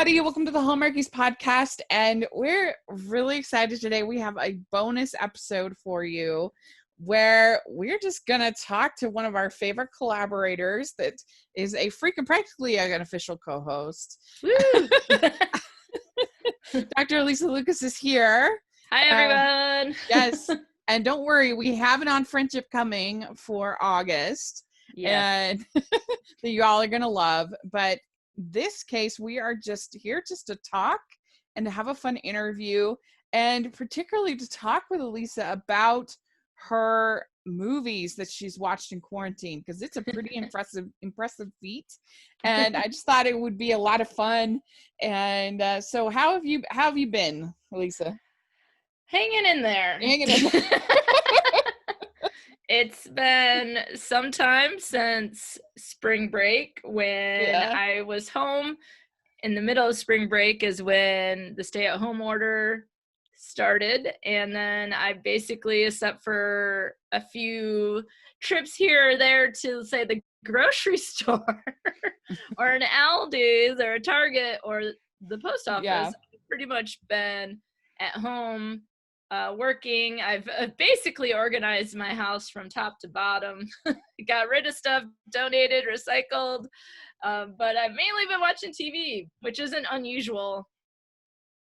everybody. Welcome to the Hallmarkies podcast. And we're really excited today. We have a bonus episode for you where we're just going to talk to one of our favorite collaborators that is a freaking practically an official co-host. Dr. Alysa Lucas is here. Hi, everyone. Yes. And don't worry, we have an On Friendship coming for August. Yes. And that you all are going to love. But this case, we are just here just to talk and to have a fun interview, and particularly to talk with Alysa about her movies that she's watched in quarantine, because it's a pretty impressive feat. And I just thought it would be a lot of fun. And so how have you been, Alysa? Hanging in there. It's been some time since spring break. When I was home in the middle of spring break is when the stay-at-home order started. And then I basically, except for a few trips here or there to, say, the grocery store or an Aldi's or a Target or the post office, I've pretty much been at home working. I've basically organized my house from top to bottom. Got rid of stuff, donated, recycled, but I've mainly been watching TV, which isn't unusual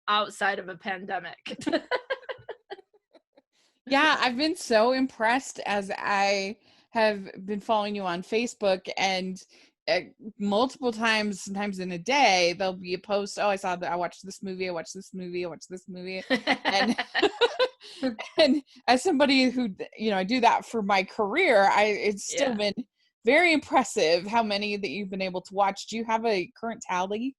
outside of a pandemic. Yeah, I've been so impressed as I have been following you on Facebook, and multiple times, sometimes in a day, there'll be a post. Oh, I watched this movie. And and as somebody who, I do that for my career, it's still been very impressive how many that you've been able to watch. Do you have a current tally?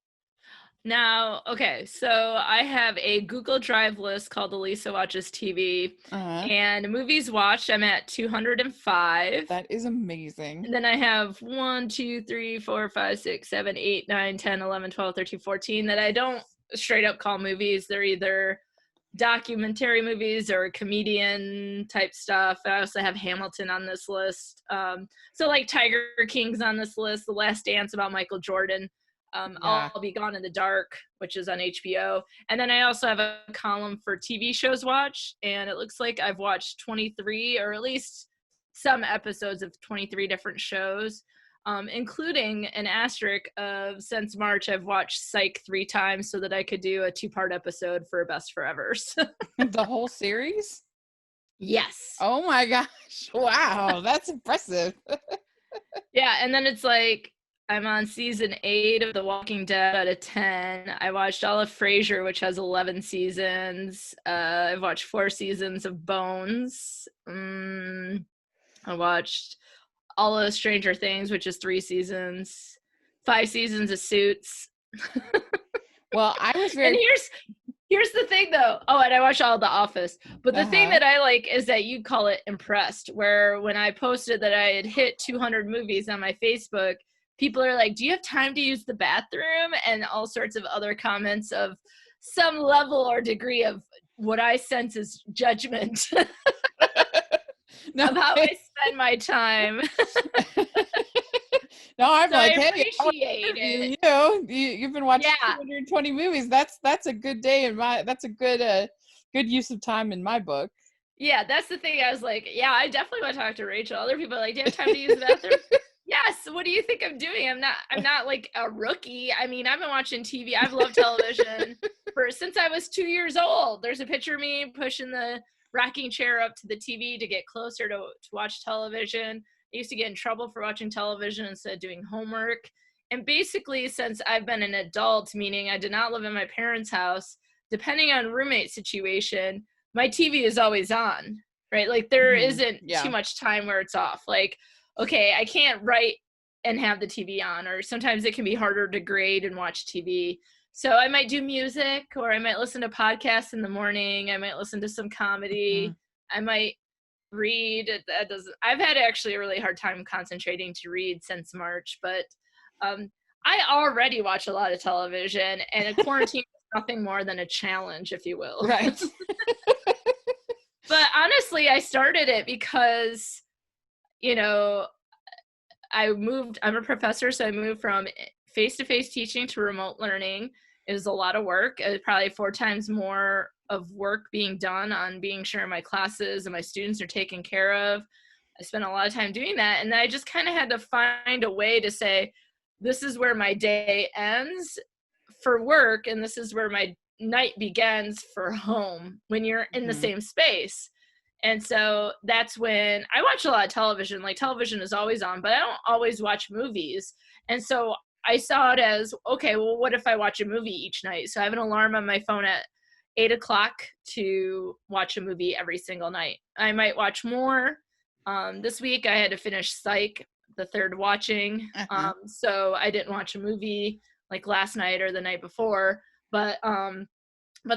Now, okay, so I have a Google Drive list called Alysa Watches TV, and movies watched, I'm at 205. That is amazing. And then I have 1, 2, 3, 4, 5, 6, 7, 8, 9, 10, 11, 12, 13, 14 that I don't straight up call movies. They're either documentary movies or comedian type stuff. I also have Hamilton on this list. So like Tiger King's on this list, The Last Dance about Michael Jordan. I'll Be Gone in the Dark, which is on HBO. And then I also have a column for TV shows watch, and it looks like I've watched 23, or at least some episodes of 23 different shows, including an asterisk of since March I've watched Psych 3 times so that I could do a 2-part episode for Best Forevers. The whole series? Yes. Oh my gosh. Wow, that's impressive. Yeah, and then it's like I'm on season 8 of The Walking Dead out of 10. I watched all of Frasier, which has 11 seasons. I've watched 4 seasons of Bones. I watched all of Stranger Things, which is 3 seasons. 5 seasons of Suits. Well, I was very... And here's the thing, though. Oh, and I watched all of The Office. But the thing that I like is that you call it impressed, where when I posted that I had hit 200 movies on my Facebook, people are like, do you have time to use the bathroom? And all sorts of other comments of some level or degree of what I sense is judgment of how I spend my time. No, I'm so like, I hey, appreciate it. You've been watching 220 movies. That's a good day that's a good use of time in my book. Yeah, that's the thing. I was like, yeah, I definitely want to talk to Rachel. Other people are like, do you have time to use the bathroom? Yes. What do you think I'm doing? I'm not like a rookie. I mean, I've been watching TV. I've loved television since I was 2 years old. There's a picture of me pushing the rocking chair up to the TV to get closer to watch television. I used to get in trouble for watching television instead of doing homework. And basically, since I've been an adult, meaning I did not live in my parents' house, depending on roommate situation, my TV is always on, right? Like there isn't too much time where it's off. Like, okay, I can't write and have the TV on, or sometimes it can be harder to grade and watch TV. So I might do music, or I might listen to podcasts in the morning. I might listen to some comedy. I might read. I've had actually a really hard time concentrating to read since March, but I already watch a lot of television, and a quarantine is nothing more than a challenge, if you will. Right. But honestly, I started it because I'm a professor, so I moved from face-to-face teaching to remote learning. It was a lot of work. It was probably 4 times more of work being done on being sure my classes and my students are taken care of. I spent a lot of time doing that. And then I just kind of had to find a way to say, this is where my day ends for work, and this is where my night begins for home when you're in the same space. And so that's when I watch a lot of television. Like, television is always on, but I don't always watch movies. And so I saw it as, okay, well, what if I watch a movie each night? So I have an alarm on my phone at 8:00 to watch a movie every single night. I might watch more. This week I had to finish Psych, the third watching. So I didn't watch a movie like last night or the night before. But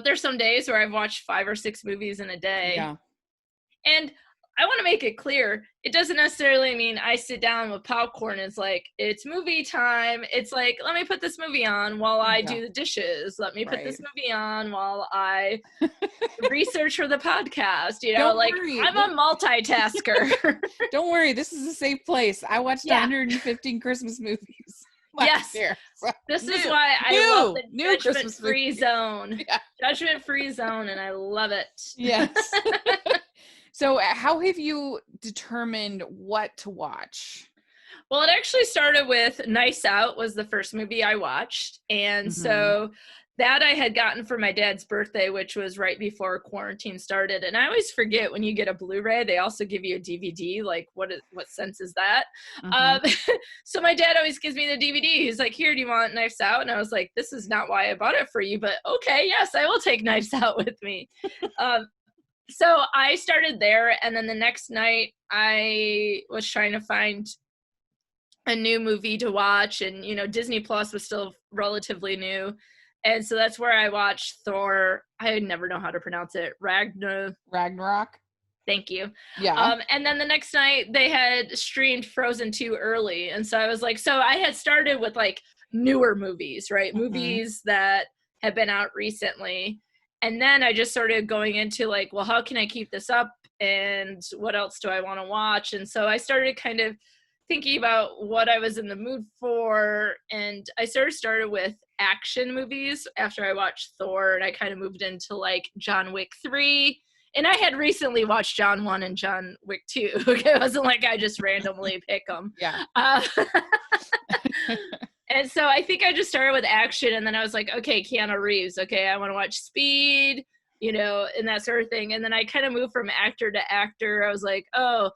there's some days where I've watched 5 or 6 movies in a day. Yeah. And I want to make it clear, it doesn't necessarily mean I sit down with popcorn and it's like, it's movie time. It's like, let me put this movie on while I do the dishes. Let me put this movie on while I research for the podcast. You know, I'm a multitasker. Don't worry, this is a safe place. I watched 115 Christmas movies. Yes. Year, so. This is why I love the judgment-free zone. Yeah. Judgment-free zone, and I love it. Yes. So how have you determined what to watch? Well, it actually started with Nice Out was the first movie I watched. And so that I had gotten for my dad's birthday, which was right before quarantine started. And I always forget, when you get a Blu-ray, they also give you a DVD. Like, what sense is that? So my dad always gives me the DVD. He's like, here, do you want Knives Out? And I was like, this is not why I bought it for you, but okay, yes, I will take Knives Out with me. So I started there, and then the next night I was trying to find a new movie to watch, and, you know, Disney Plus was still relatively new. And so that's where I watched Thor. I never know how to pronounce it. Ragnarok. Thank you. Yeah. And then the next night they had streamed Frozen 2 early. And so I was like, so I had started with like newer movies, right? Movies that have been out recently. And then I just started going into like, well, how can I keep this up? And what else do I want to watch? And so I started kind of thinking about what I was in the mood for. And I started with action movies after I watched Thor. And I kind of moved into like John Wick 3. And I had recently watched John 1 and John Wick 2. It wasn't like I just randomly pick them. Yeah. And so I think I just started with action, and then I was like, okay, Keanu Reeves. Okay, I want to watch Speed, you know, and that sort of thing. And then I kind of moved from actor to actor. I was like, oh,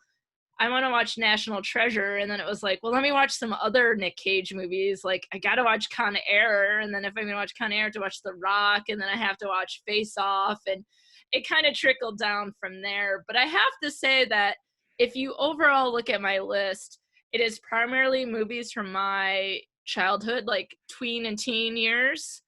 I want to watch National Treasure. And then it was like, well, let me watch some other Nick Cage movies. Like, I got to watch Con Air. And then if I'm going to watch Con Air, I have to watch The Rock. And then I have to watch Face Off. And it kind of trickled down from there. But I have to say that if you overall look at my list, it is primarily movies from my childhood, like tween and teen years.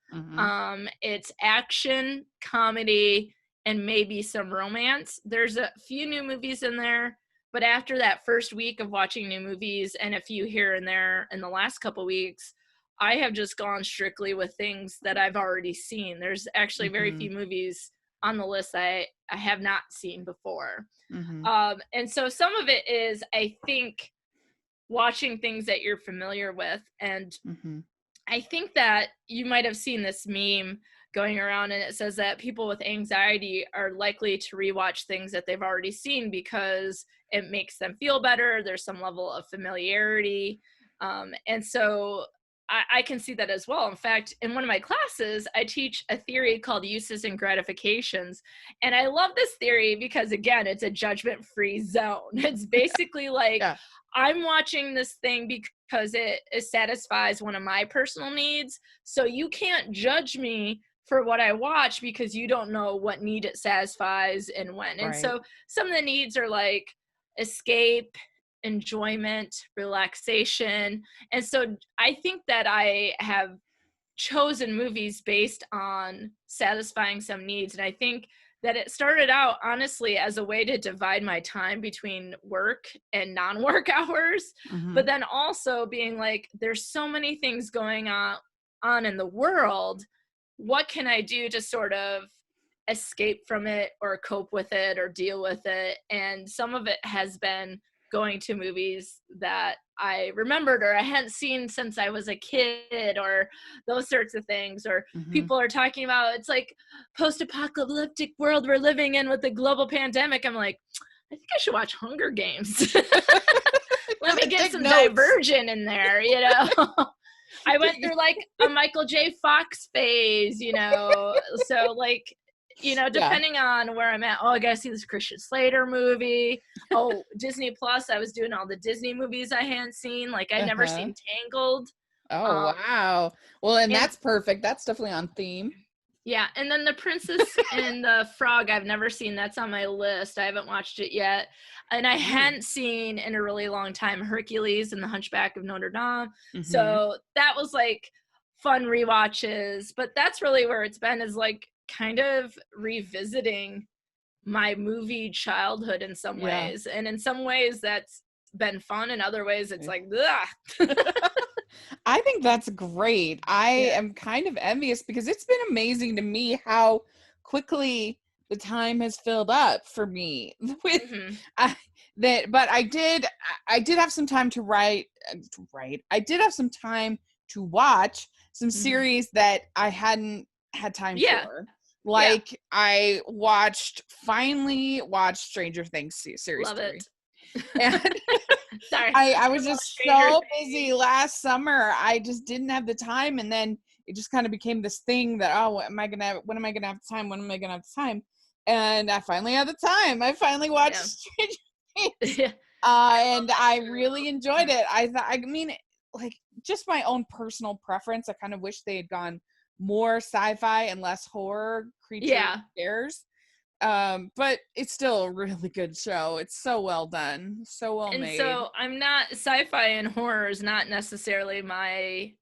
It's action, comedy, and maybe some romance. There's a few new movies in there, but after that first week of watching new movies and a few here and there in the last couple weeks, I have just gone strictly with things that I've already seen. There's actually very few movies on the list I have not seen before. And so some of it is, I think, watching things that you're familiar with. And I think that you might have seen this meme going around, and it says that people with anxiety are likely to rewatch things that they've already seen because it makes them feel better. There's some level of familiarity. And so I can see that as well. In fact, in one of my classes, I teach a theory called uses and gratifications. And I love this theory because, again, it's a judgment-free zone. It's basically like, I'm watching this thing because it satisfies one of my personal needs. So you can't judge me for what I watch because you don't know what need it satisfies and when. And so some of the needs are like escape, enjoyment, relaxation. And so I think that I have chosen movies based on satisfying some needs. And I think that it started out honestly as a way to divide my time between work and non-work hours, but then also being like, there's so many things going on in the world. What can I do to sort of escape from it or cope with it or deal with it? And some of it has been going to movies that I remembered or I hadn't seen since I was a kid, or those sorts of things. Or people are talking about it's like post-apocalyptic world we're living in with the global pandemic. I'm like, I think I should watch Hunger Games. Let me get some Divergent in there, you know. I went through like a Michael J. Fox phase, you know. So like, you know, depending on where I'm at, oh, I gotta see this Christian Slater movie. Oh, Disney Plus, I was doing all the Disney movies I hadn't seen. Like I'd never seen Tangled. Oh, wow. Well, and that's perfect. That's definitely on theme. Yeah, and then The Princess and the Frog, I've never seen. That's on my list. I haven't watched it yet. And I hadn't seen in a really long time Hercules and the Hunchback of Notre Dame. So that was like fun rewatches. But that's really where it's been, is like kind of revisiting my movie childhood in some ways. And in some ways that's been fun. In other ways it's like, ugh. I think that's great. I am kind of envious because it's been amazing to me how quickly the time has filled up for me with but I did have some time to write. I did have some time to watch some series that I hadn't had time for. Like I finally watched Stranger Things series 3. And sorry, I was just so busy last summer. I just didn't have the time, and then it just kind of became this thing that, oh, when am I gonna have the time? And I finally had the time. I finally watched Stranger Things, and I really enjoyed it. I mean, like, just my own personal preference. I kind of wish they had gone more sci-fi and less horror creature scares. But it's still a really good show. It's so well done, so well made. So I'm not, sci-fi and horror is not necessarily my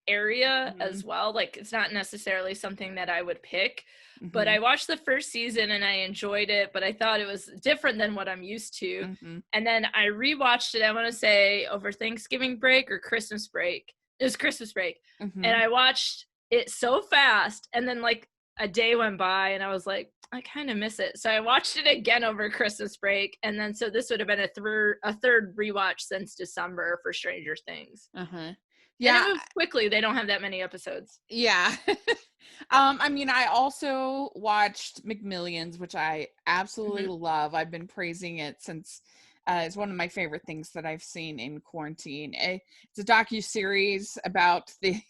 area as well. Like it's not necessarily something that I would pick, but I watched the first season and I enjoyed it, but I thought it was different than what I'm used to. And then I rewatched it, I want to say over Thanksgiving break or Christmas break. It was Christmas break. And I watched it so fast, and then like a day went by and I was like, I kind of miss it. So I watched it again over Christmas break. And then, so this would have been a third rewatch since December for Stranger Things. Yeah. And it moved quickly. They don't have that many episodes. Yeah. I mean, I also watched McMillians, which I absolutely love. I've been praising it since it's one of my favorite things that I've seen in quarantine. It's a docuseries about the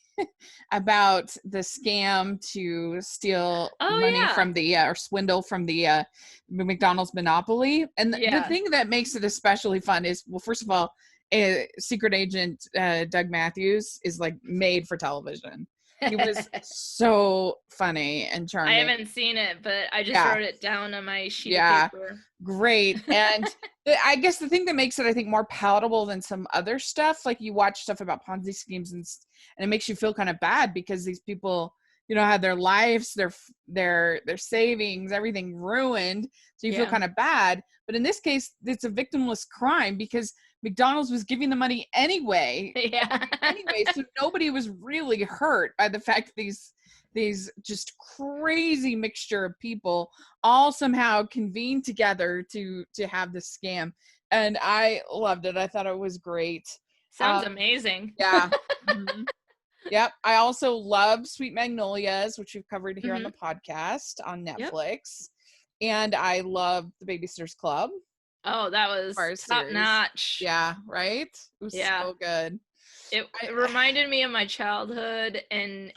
scam to steal money from the or swindle from the McDonald's monopoly. And the thing that makes it especially fun is, well, first of all, secret agent Doug Matthews is like made for television. He was so funny and charming. I haven't seen it, but I just wrote it down on my sheet of paper. Great. And I guess the thing that makes it, I think, more palatable than some other stuff, like you watch stuff about Ponzi schemes and it makes you feel kind of bad because these people, you know, have their lives, their savings, everything ruined. So you feel kind of bad. But in this case, it's a victimless crime because McDonald's was giving the money anyway. So nobody was really hurt by the fact that these just crazy mixture of people all somehow convened together to have this scam. And I loved it. I thought it was great. Sounds amazing. Yeah. Yep. I also love Sweet Magnolias, which we've covered here on the podcast on Netflix. And I love the Babysitters Club. Oh, that was top notch. Yeah, right? It was so good. It reminded me of my childhood and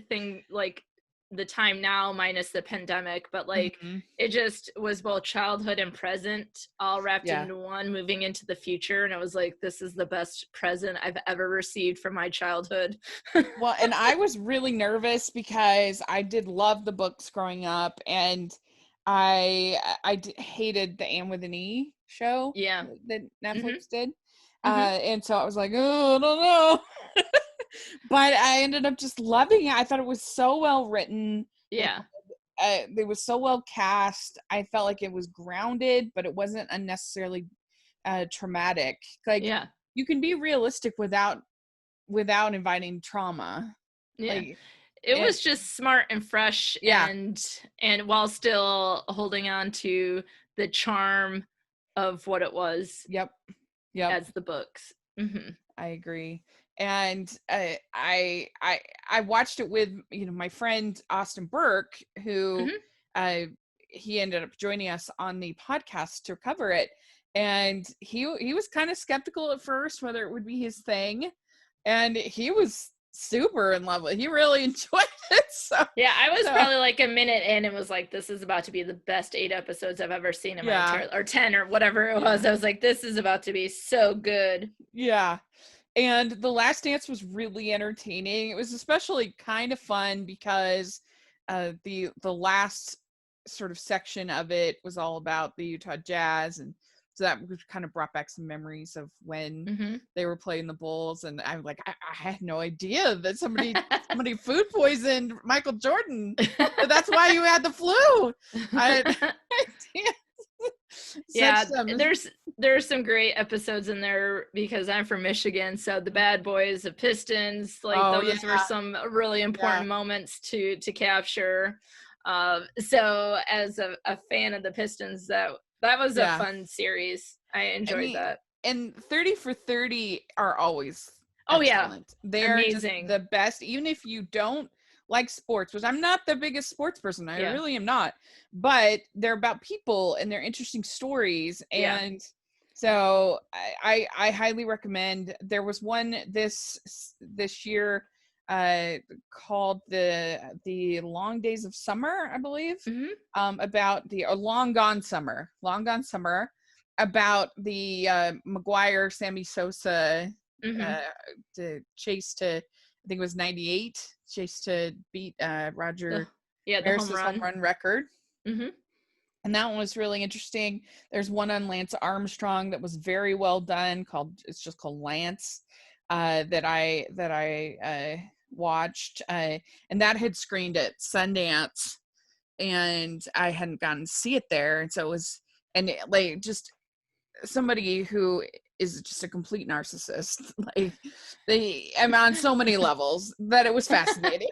thing, like the time now minus the pandemic, but like it just was both childhood and present all wrapped into one, moving into the future. And it was like, this is the best present I've ever received from my childhood. Well, and I was really nervous because I did love the books growing up, and I hated the Anne with an E show that Netflix did. And so I was like, oh, I don't know. But I ended up just loving it. I thought it was so well written. Yeah. It was so well cast. I felt like it was grounded, but it wasn't unnecessarily traumatic. Like, you can be realistic without inviting trauma. Yeah. Like, it was just smart and fresh, and while still holding on to the charm of what it was Yep. as the books. I agree. And I watched it with, you know, my friend Austin Burke, who he ended up joining us on the podcast to cover it. And he was kind of skeptical at first whether it would be his thing. And he was super in love with it. He really enjoyed it. So yeah, I was probably like a minute in and was like, this is about to be the best 8 episodes I've ever seen in my entire, or 10 or whatever it was. I was like, this is about to be so good. Yeah. And The Last Dance was really entertaining. It was especially kind of fun because the last sort of section of it was all about the Utah Jazz, and so that kind of brought back some memories of when they were playing the Bulls. And I'm like, I had no idea that somebody food poisoned Michael Jordan. But that's why you had the flu. Yeah, there's some great episodes in there because I'm from Michigan, so the Bad Boys, the Pistons, like those were some really important moments to capture. So as a fan of the Pistons, that was a fun series. I enjoyed that. And 30 for 30 are always excellent. They're amazing. Just the best, even if you don't like sports, which I'm not the biggest sports person. I really am not. But they're about people and they're interesting stories. And so I highly recommend. There was one this year called the Long Days of Summer, I believe, about the Long Gone Summer, about the McGuire Sammy Sosa to chase to, I think it was 98, chase to beat Roger Maris's home run record. And that one was really interesting. There's one on Lance Armstrong that was very well done, it's just called Lance, that I watched, and that had screened at Sundance, and I hadn't gotten to see it there, and so it was, and like just somebody who is just a complete narcissist. Like I'm on so many levels that it was fascinating.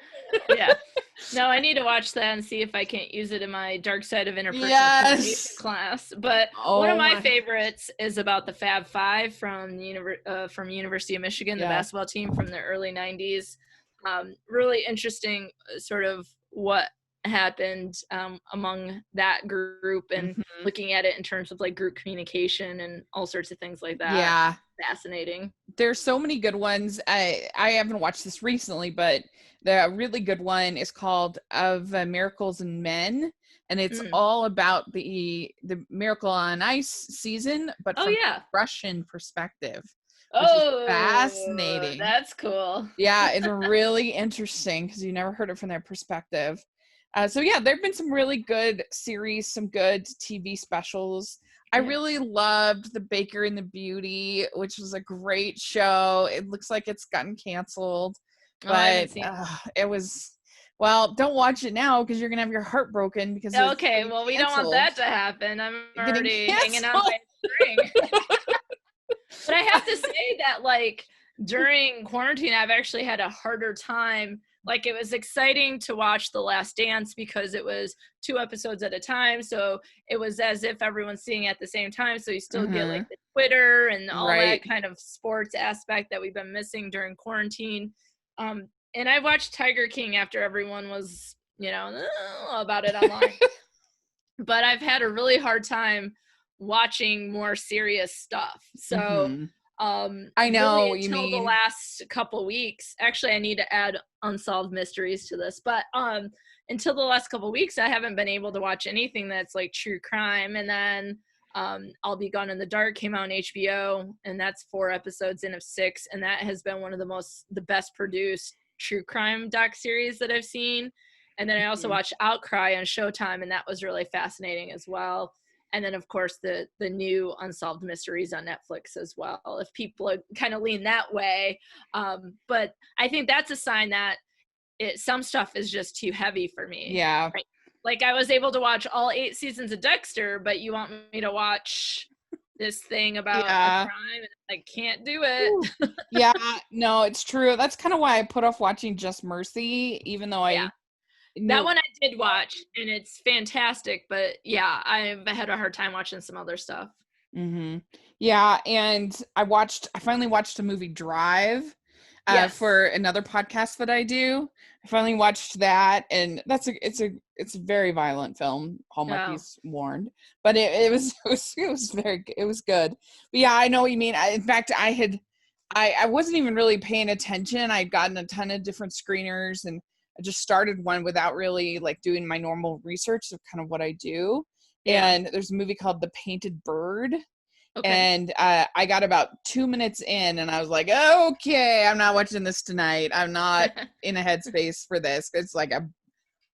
No, I need to watch that and see if I can't use it in my dark side of interpersonal class. But one of my favorites is about the Fab Five from University of Michigan, the basketball team from the early 90s. Really interesting sort of what happened among that group, and looking at it in terms of like group communication and all sorts of things like that. Fascinating. There's so many good ones. I haven't watched this recently, but the really good one is called Of Miracles and Men, and it's all about the Miracle on Ice season, but from a Russian perspective. Which is fascinating. That's cool. Yeah, it's really interesting because you never heard it from their perspective. So yeah, there have been some really good series, some good TV specials. I really loved The Baker and the Beauty, which was a great show. It looks like it's gotten canceled, but it was, well, don't watch it now because you're going to have your heart broken because okay, well, we don't want that to happen. I'm already hanging on by a string. But I have to say that, like, during quarantine, I've actually had a harder time. Like, it was exciting to watch The Last Dance because it was 2 episodes at a time. So it was as if everyone's seeing it at the same time. So you still get like the Twitter and all that kind of sports aspect that we've been missing during quarantine. And I watched Tiger King after everyone was, about it online. But I've had a really hard time watching more serious stuff. So I know what you mean. Until the last couple weeks, actually I need to add Unsolved Mysteries to this, but until the last couple weeks I haven't been able to watch anything that's like true crime. And then I'll Be Gone in the Dark came out on HBO, and that's 4 episodes in of 6, and that has been one of the best produced true crime doc series that I've seen. And then I also watched Outcry on Showtime, and that was really fascinating as well. And then, of course, the new Unsolved Mysteries on Netflix as well, if people kind of lean that way. But I think that's a sign that some stuff is just too heavy for me. Yeah. Right? Like, I was able to watch all 8 seasons of Dexter, but you want me to watch this thing about a crime, and I can't do it. Yeah, no, it's true. That's kind of why I put off watching Just Mercy, even though that one I did watch, and it's fantastic, but yeah, I've had a hard time watching some other stuff. Mm-hmm. Yeah, and I finally watched the movie Drive Yes. for another podcast that I do. I finally watched that, and it's a very violent film. Oh, Hallmarkies warned, but it was good. But yeah, I know what you mean. In fact, I wasn't even really paying attention. I'd gotten a ton of different screeners, and I just started one without really like doing my normal research of kind of what I do. yeah. And there's a movie called The Painted Bird, Okay. and I got about 2 minutes in, and I was like, okay, I'm not watching this tonight. I'm not in a headspace for this. It's like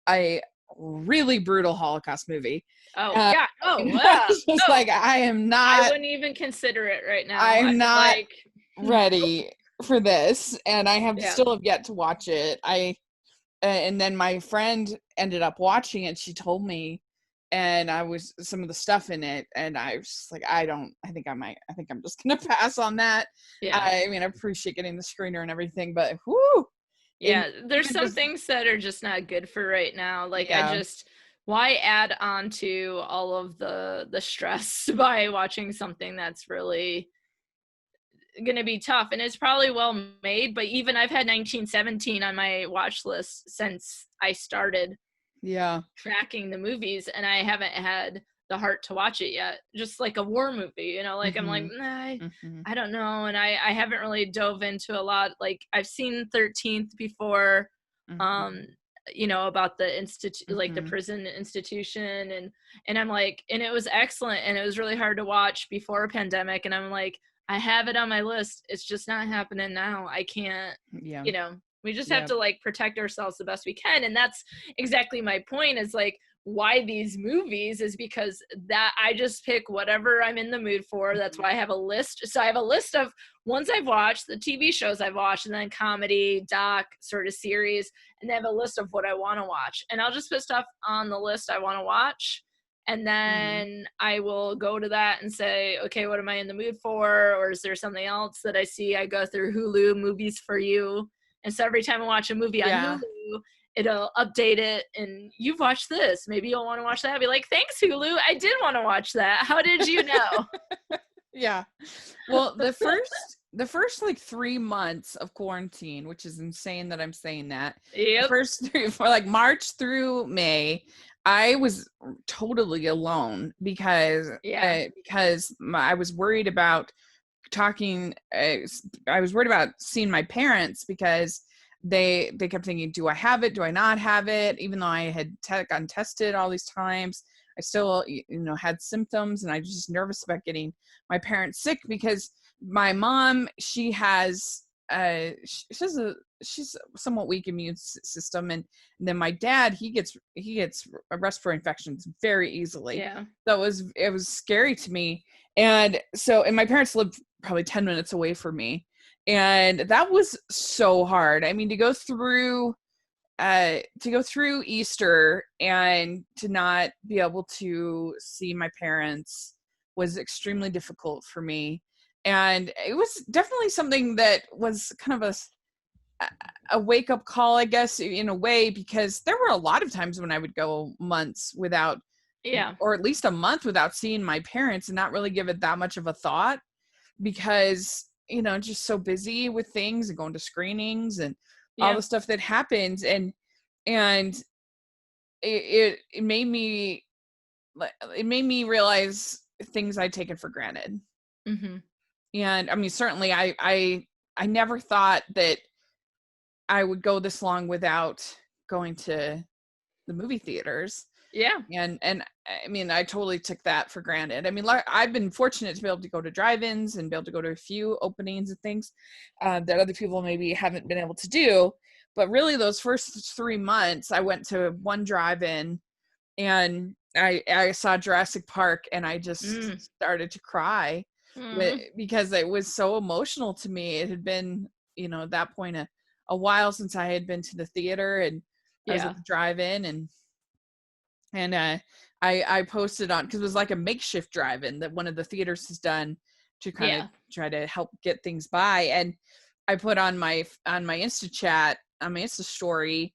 a really brutal Holocaust movie. Oh, Uh, yeah. Oh, and I wow. was just Oh, like, I wouldn't even consider it right now. I'm I'd be not like, nope. ready for this, and I Yeah. still have yet to watch it. And then my friend ended up watching it. She told me, and I was some of the stuff in it, and I was just like, I think I'm just gonna pass on that. Yeah. I mean, I appreciate getting the screener and everything, but whoo, Yeah. There's even some just, things that are just not good for right now. Like, yeah, why add on to all of the stress by watching something that's really gonna be tough? And it's probably well made, but even I've had 1917 on my watch list since I started yeah, tracking the movies, and I haven't had the heart to watch it yet. Just like a war movie, like I'm like, mm-hmm, nah, mm-hmm, I don't know, and I haven't really dove into a lot. Like I've seen 13th before, mm-hmm, um, about the institute, like the mm-hmm. prison institution, and I'm like, and it was excellent, and it was really hard to watch before a pandemic, and I'm like, I have it on my list. It's just not happening now. I can't, Yeah, we just have yeah, to like protect ourselves the best we can, and that's exactly my point, is like why these movies is because that I just pick whatever I'm in the mood for. That's mm-hmm, why I have a list. So I have a list of ones I've watched, the TV shows I've watched, and then comedy, doc, sort of series, and they have a list of what I want to watch. And I'll just put stuff on the list I want to watch. And mm-hmm. then I will go to that and say, okay, what am I in the mood for? Or is there something else that I see? I go through Hulu, movies for you. And so every time I watch a movie on Yeah. Hulu, it'll update it, and you've watched this. Maybe you'll want to watch that. I'll be like, thanks, Hulu. I did want to watch that. How did you know? Yeah. Well, the first like 3 months of quarantine, which is insane that I'm saying that. The Yep. first three for like March through May, I was totally alone Yeah. because I was worried about talking. I was worried about seeing my parents because they kept thinking, do I have it? Do I not have it? Even though I had gotten tested all these times, I still had symptoms, and I was just nervous about getting my parents sick because my mom, she has she's somewhat weak immune system, and then my dad, he gets respiratory infections very easily. Yeah. So it was scary to me. And my parents lived probably 10 minutes away from me, and that was so hard. I mean, to go through Easter and to not be able to see my parents was extremely difficult for me. And it was definitely something that was kind of a wake up call, I guess, in a way, because there were a lot of times when I would go months without, Yeah. or at least a month without seeing my parents, and not really give it that much of a thought because, just so busy with things and going to screenings and all Yeah. the stuff that happens. And it made me realize things I'd taken for granted. Mm-hmm. And I mean, certainly I never thought that I would go this long without going to the movie theaters. Yeah. And I mean, I totally took that for granted. I mean, like, I've been fortunate to be able to go to drive-ins and be able to go to a few openings and things that other people maybe haven't been able to do. But really, those first 3 months, I went to one drive-in, and I saw Jurassic Park, and I just Mm. started to cry Mm. because it was so emotional to me. It had been, at that point, a while since I had been to the theater, and I was Yeah. at the drive-in, and I posted on, because it was like a makeshift drive-in that one of the theaters has done to kind of Yeah. try to help get things by. And I put on my Insta chat, on my Insta story,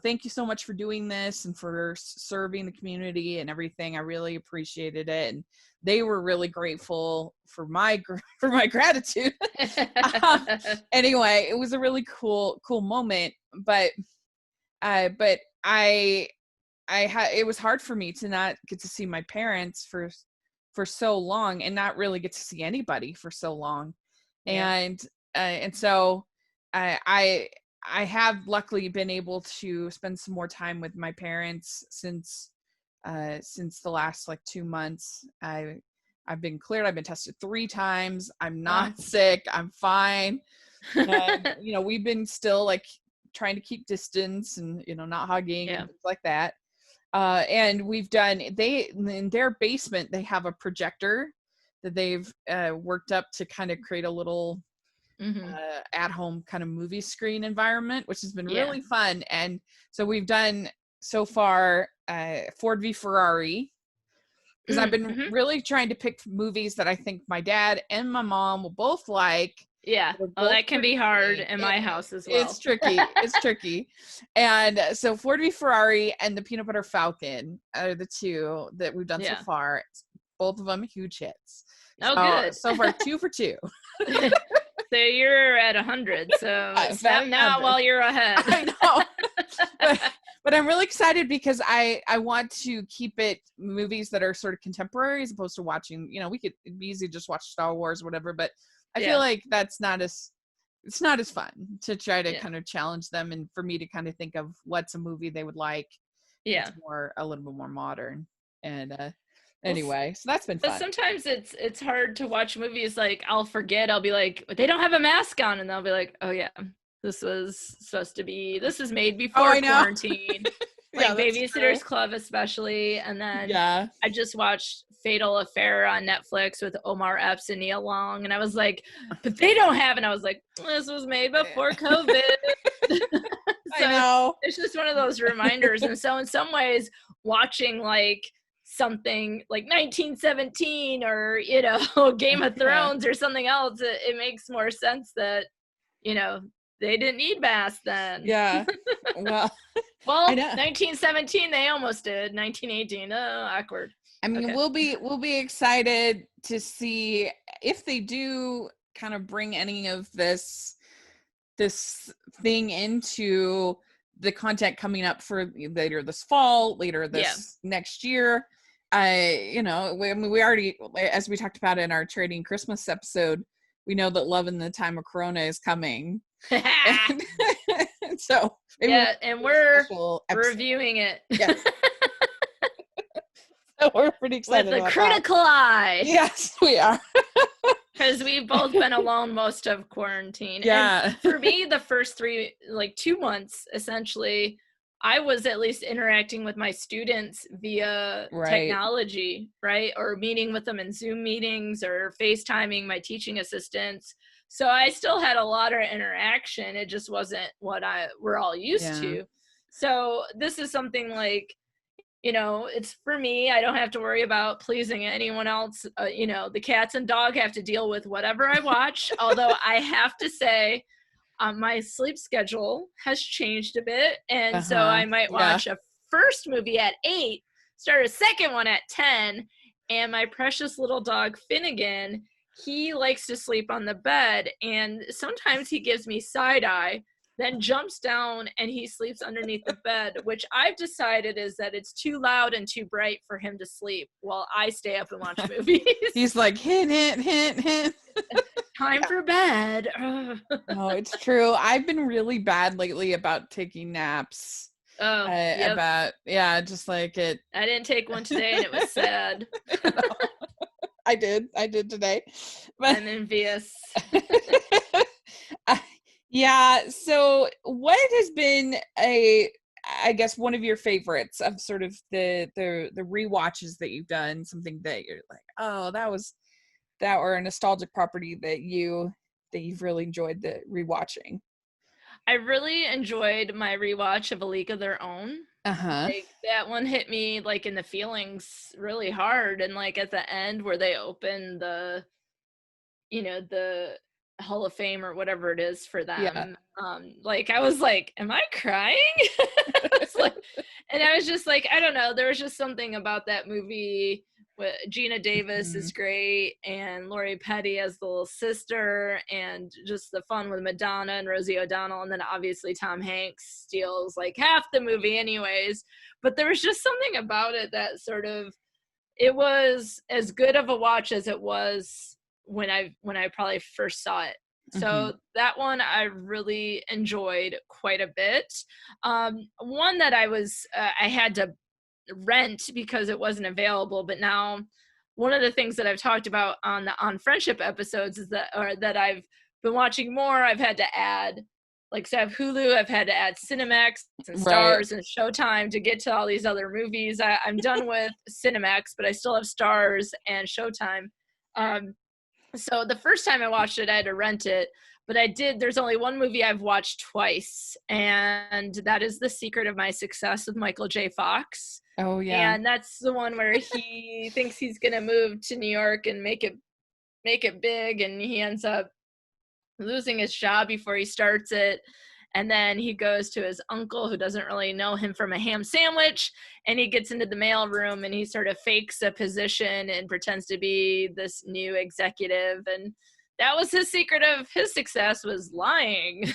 thank you so much for doing this and for serving the community and everything. I really appreciated it. And they were really grateful for my gratitude. Anyway, it was a really cool moment, but it was hard for me to not get to see my parents for so long and not really get to see anybody for so long. Yeah. And so I have luckily been able to spend some more time with my parents since the last like 2 months. I've been cleared. I've been tested 3 times. I'm not sick. I'm fine. And, we've been still like trying to keep distance and, not hugging and things like that. And we've done, in their basement, they have a projector that they've worked up to kind of create a little at-home kind of movie screen environment, which has been really fun. And so we've done so far Ford v Ferrari, because I've been really trying to pick movies that I think my dad and my mom will both like. Yeah. Oh, that can be hard in my house as well. It's tricky. It's tricky. And so Ford v Ferrari and the Peanut Butter Falcon are the 2 that we've done so far. Both of them huge hits. Oh, good. So far, 2 for 2. So you're at 100. So stop now while you're ahead. I know. But I'm really excited because I want to keep it movies that are sort of contemporary as opposed to watching, it'd be easy to just watch Star Wars or whatever, but I feel like it's not as fun to try to kind of challenge them, and for me to kind of think of what's a movie they would like. It's a little bit more modern. And anyway, so that's been fun. But sometimes it's hard to watch movies. Like I'll forget, I'll be like, they don't have a mask on, and they'll be like, oh yeah, this was made before quarantine. Like Babysitters Club especially. And then I just watched Fatal Affair on Netflix with Omar Epps and Nia Long, and I was like, but they don't have, and I was like, this was made before COVID. So I know. It's just one of those reminders. And so in some ways, watching like something like 1917 or Game of Thrones or something else, it makes more sense that they didn't need masks then. Yeah. Well, 1917 they almost did. 1918, awkward. I mean, we'll be excited to see if they do kind of bring any of this thing into the content coming up for later this fall, later this next year. We already, as we talked about in our Trading Christmas episode, we know that Love in the Time of Corona is coming. and so and we're reviewing it. Yes. So we're pretty excited with a critical eye. Yes, we are. Because we've both been alone most of quarantine. Yeah. And for me, the first 2 months, essentially, I was at least interacting with my students via technology, right? Or meeting with them in Zoom meetings or FaceTiming my teaching assistants. So I still had a lot of interaction. It just wasn't what we're all used to. So this is something like, it's for me. I don't have to worry about pleasing anyone else. The cats and dog have to deal with whatever I watch. Although I have to say, my sleep schedule has changed a bit. And so I might watch a first movie at 8, start a second one at 10. And my precious little dog, Finnegan, he likes to sleep on the bed. And sometimes he gives me side eye, then jumps down and he sleeps underneath the bed, which I've decided is that it's too loud and too bright for him to sleep while I stay up and watch movies. He's like, hint, hint, hint, hint. Time for bed. No, it's true. I've been really bad lately about taking naps. Oh, just like it. I didn't take one today and it was sad. I did today. But I'm envious. Yeah. So what has been I guess one of your favorites of sort of the rewatches that you've done, something that you're like, oh, or a nostalgic property that you've really enjoyed the rewatching? I really enjoyed my rewatch of A League of Their Own. Like, that one hit me like in the feelings really hard, and like at the end where they open the Hall of Fame or whatever it is for Yeah. them. Like I was like, am I crying? I was like, and I was just like, I don't know. There was just something about that movie. Gina Davis is great, and Lori Petty as the little sister, and just the fun with Madonna and Rosie O'Donnell, and then obviously Tom Hanks steals like half the movie anyways. But there was just something about it that sort of, it was as good of a watch as it was when I probably first saw it. So that one I really enjoyed quite a bit. One that I had to rent because it wasn't available, but now one of the things that I've talked about on friendship episodes is that I've been watching more. I've had to add, like, so I have Hulu, I've had to add Cinemax and Stars and Showtime to get to all these other movies. I'm done with Cinemax, but I still have Stars and Showtime. So the first time I watched it, I had to rent it, but there's only one movie I've watched twice, and that is The Secret of My Success with Michael J. Fox. Oh yeah. And that's the one where he thinks he's going to move to New York and make it big, and he ends up losing his job before he starts it. And then he goes to his uncle who doesn't really know him from a ham sandwich, and he gets into the mail room and he sort of fakes a position and pretends to be this new executive. And that was his secret of his success, was lying.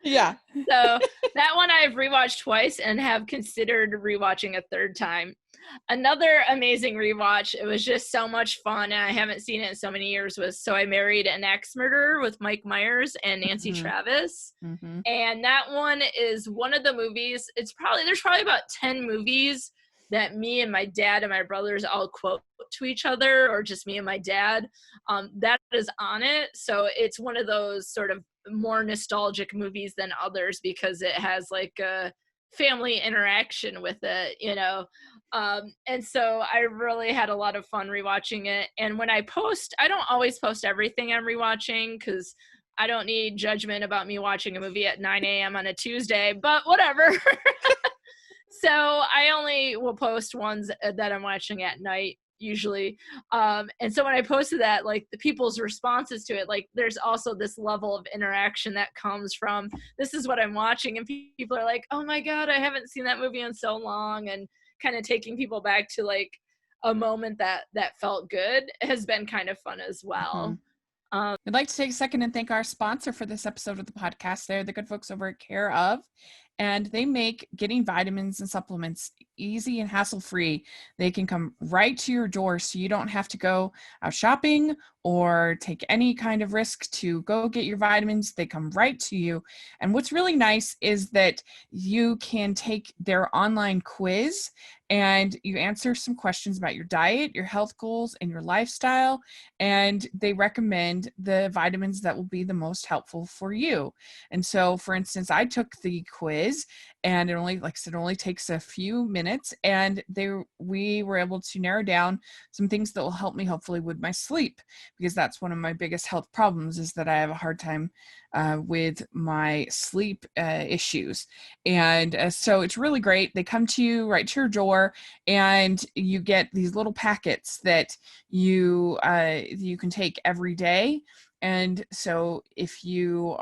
Yeah. So that one I've rewatched twice and have considered rewatching a third time. Another amazing rewatch, it was just so much fun, and I haven't seen it in so many years, was So I Married an Axe Murderer with Mike Myers and Nancy Travis. And that one is one of the movies, there's probably about 10 movies that me and my dad and my brothers all quote to each other, or just me and my dad, that is on it. So it's one of those sort of more nostalgic movies than others because it has like a family interaction with it, you know. And so I really had a lot of fun rewatching it. And when I post, I don't always post everything I'm rewatching because I don't need judgment about me watching a movie at 9 a.m. on a Tuesday, but whatever. So I only will post ones that I'm watching at night usually. And so when I posted that, like the people's responses to it, like there's also this level of interaction that comes from, this is what I'm watching. And people are like, oh my God, I haven't seen that movie in so long. And kind of taking people back to like a moment that felt good has been kind of fun as well. I'd like to take a second and thank our sponsor for this episode of the podcast. They're the good folks over at Care Of, and they make getting vitamins and supplements easy and hassle-free. They can come right to your door, so you don't have to go out shopping or take any kind of risk to go get your vitamins. They come right to you. And what's really nice is that you can take their online quiz and you answer some questions about your diet, your health goals, and your lifestyle. And they recommend the vitamins that will be the most helpful for you. And so, for instance, I took the quiz, and it only, like I said, it only takes a few minutes, and we were able to narrow down some things that will help me hopefully with my sleep, because that's one of my biggest health problems, is that I have a hard time with my sleep issues. And so it's really great. They come to you right to your door, and you get these little packets that you can take every day. And so if you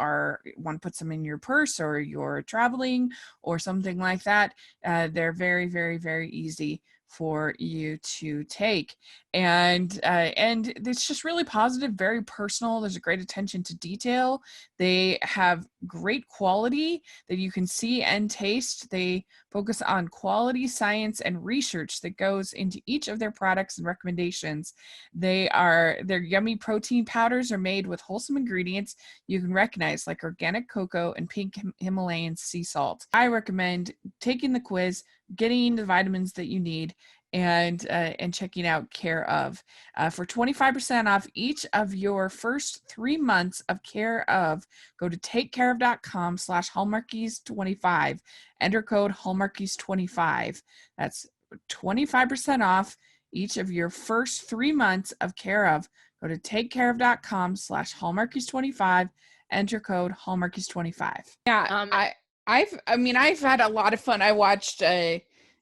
want to put some in your purse, or you're traveling or something like that, they're very, very, very easy for you to take. And it's just really positive, very personal. There's a great attention to detail. They have great quality that you can see and taste. They focus on quality, science, and research that goes into each of their products and recommendations. Their yummy protein powders are made with wholesome ingredients you can recognize, like organic cocoa and pink Himalayan sea salt. I recommend taking the quiz, getting the vitamins that you need, and checking out Care Of. For 25% off each of your first 3 months of Care Of, go to takecareof.com/Hallmarkies25. Enter code Hallmarkies25. That's 25% off each of your first 3 months of Care Of. Go to takecareof.com/Hallmarkies25. Enter code Hallmarkies25. Yeah, I've had a lot of fun. I watched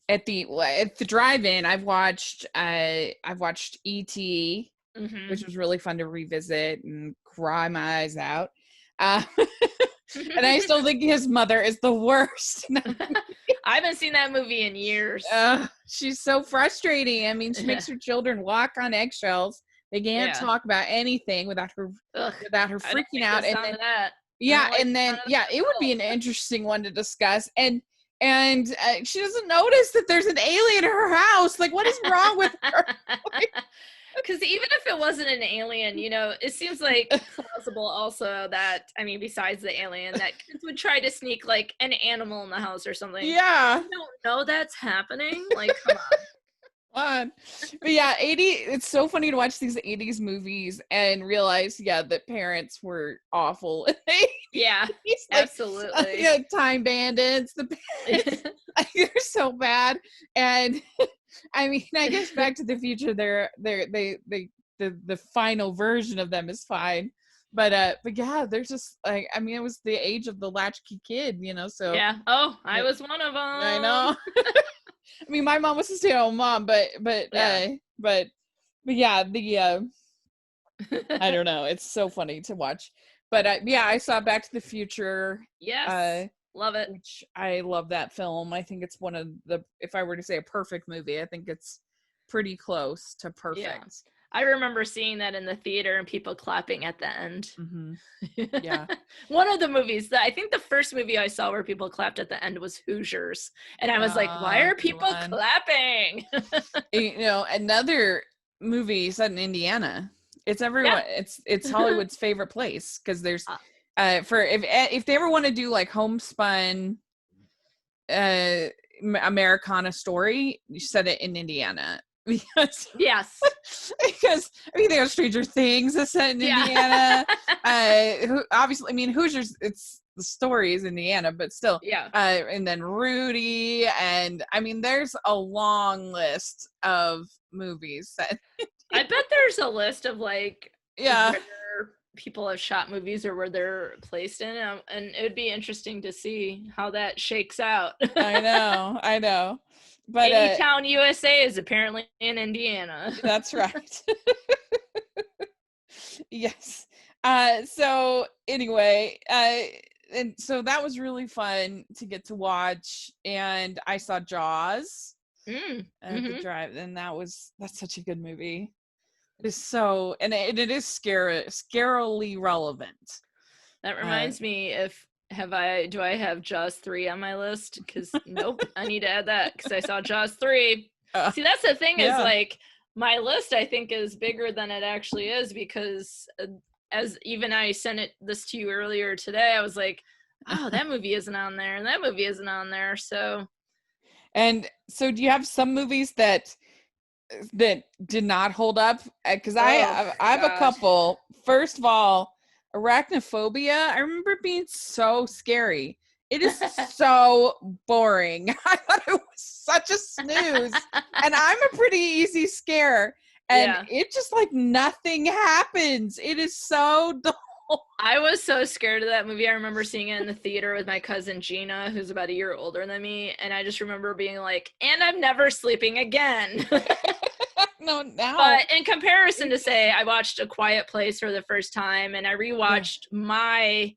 at the drive-in. I've watched E.T. which was really fun to revisit and cry my eyes out. Uh, and I still think his mother is the worst. I haven't seen that movie in years. She's so frustrating. I mean, she makes her children walk on eggshells. They can't talk about anything without her freaking out. And then, it would be an interesting one to discuss. And she doesn't notice that there's an alien in her house. Like, what is wrong with her? Because even if it wasn't an alien, it seems like plausible also that, I mean, besides the alien, that kids would try to sneak like an animal in the house or something. Yeah. You don't know that's happening. Like, come on. But yeah, it's so funny to watch these 80s movies and realize, that parents were awful. Yeah, absolutely. Time bandits. The parents, they're so bad. And I mean, I guess Back to the Future, the final version of them is fine. But yeah, they're just like, I mean, it was the age of the latchkey kid, so. Yeah. Oh, I was one of them. I know. I mean, my mom was a stay-at-home mom, but yeah, I don't know. It's so funny to watch. But I saw Back to the Future. Yes, love it. Which I love that film. I think it's one of if I were to say a perfect movie, I think it's pretty close to perfect. Yeah. I remember seeing that in the theater and people clapping at the end. Mm-hmm. Yeah. One of the movies that I think the first movie I saw where people clapped at the end was Hoosiers. And I was like, why are people clapping? Another movie set in Indiana. It's everyone. Yeah. It's Hollywood's favorite place because there's for if they ever want to do like homespun Americana story, you set it in Indiana. Because I mean, they have Stranger Things that's set in Indiana. Obviously, I mean, Hoosiers, it's the story is Indiana, but still. Yeah. And then Rudy, and I mean, there's a long list of movies set. I bet there's a list of like where people have shot movies or where they're placed in, and it would be interesting to see how that shakes out. I know. But Anytown, USA is apparently in Indiana. That's right. Yes. So anyway, and so that was really fun to get to watch. And I saw Jaws at the drive, and that's such a good movie. It is so, and it is scarily relevant. That reminds me, do I have Jaws 3 on my list? Because nope, I need to add that because I saw Jaws 3. See, that's the thing is like my list I think is bigger than it actually is because as even I sent this to you earlier today, I was like, oh, that movie isn't on there and that movie isn't on there. So do you have some movies that did not hold up? Because I have a couple. First of all, Arachnophobia, I remember it being so scary. It is so boring. I thought it was such a snooze. And I'm a pretty easy scare. And it just like nothing happens. It is so dull. I was so scared of that movie. I remember seeing it in the theater with my cousin Gina, who's about a year older than me. And I just remember being like, and I'm never sleeping again. No. But in comparison to say, I watched A Quiet Place for the first time and I rewatched my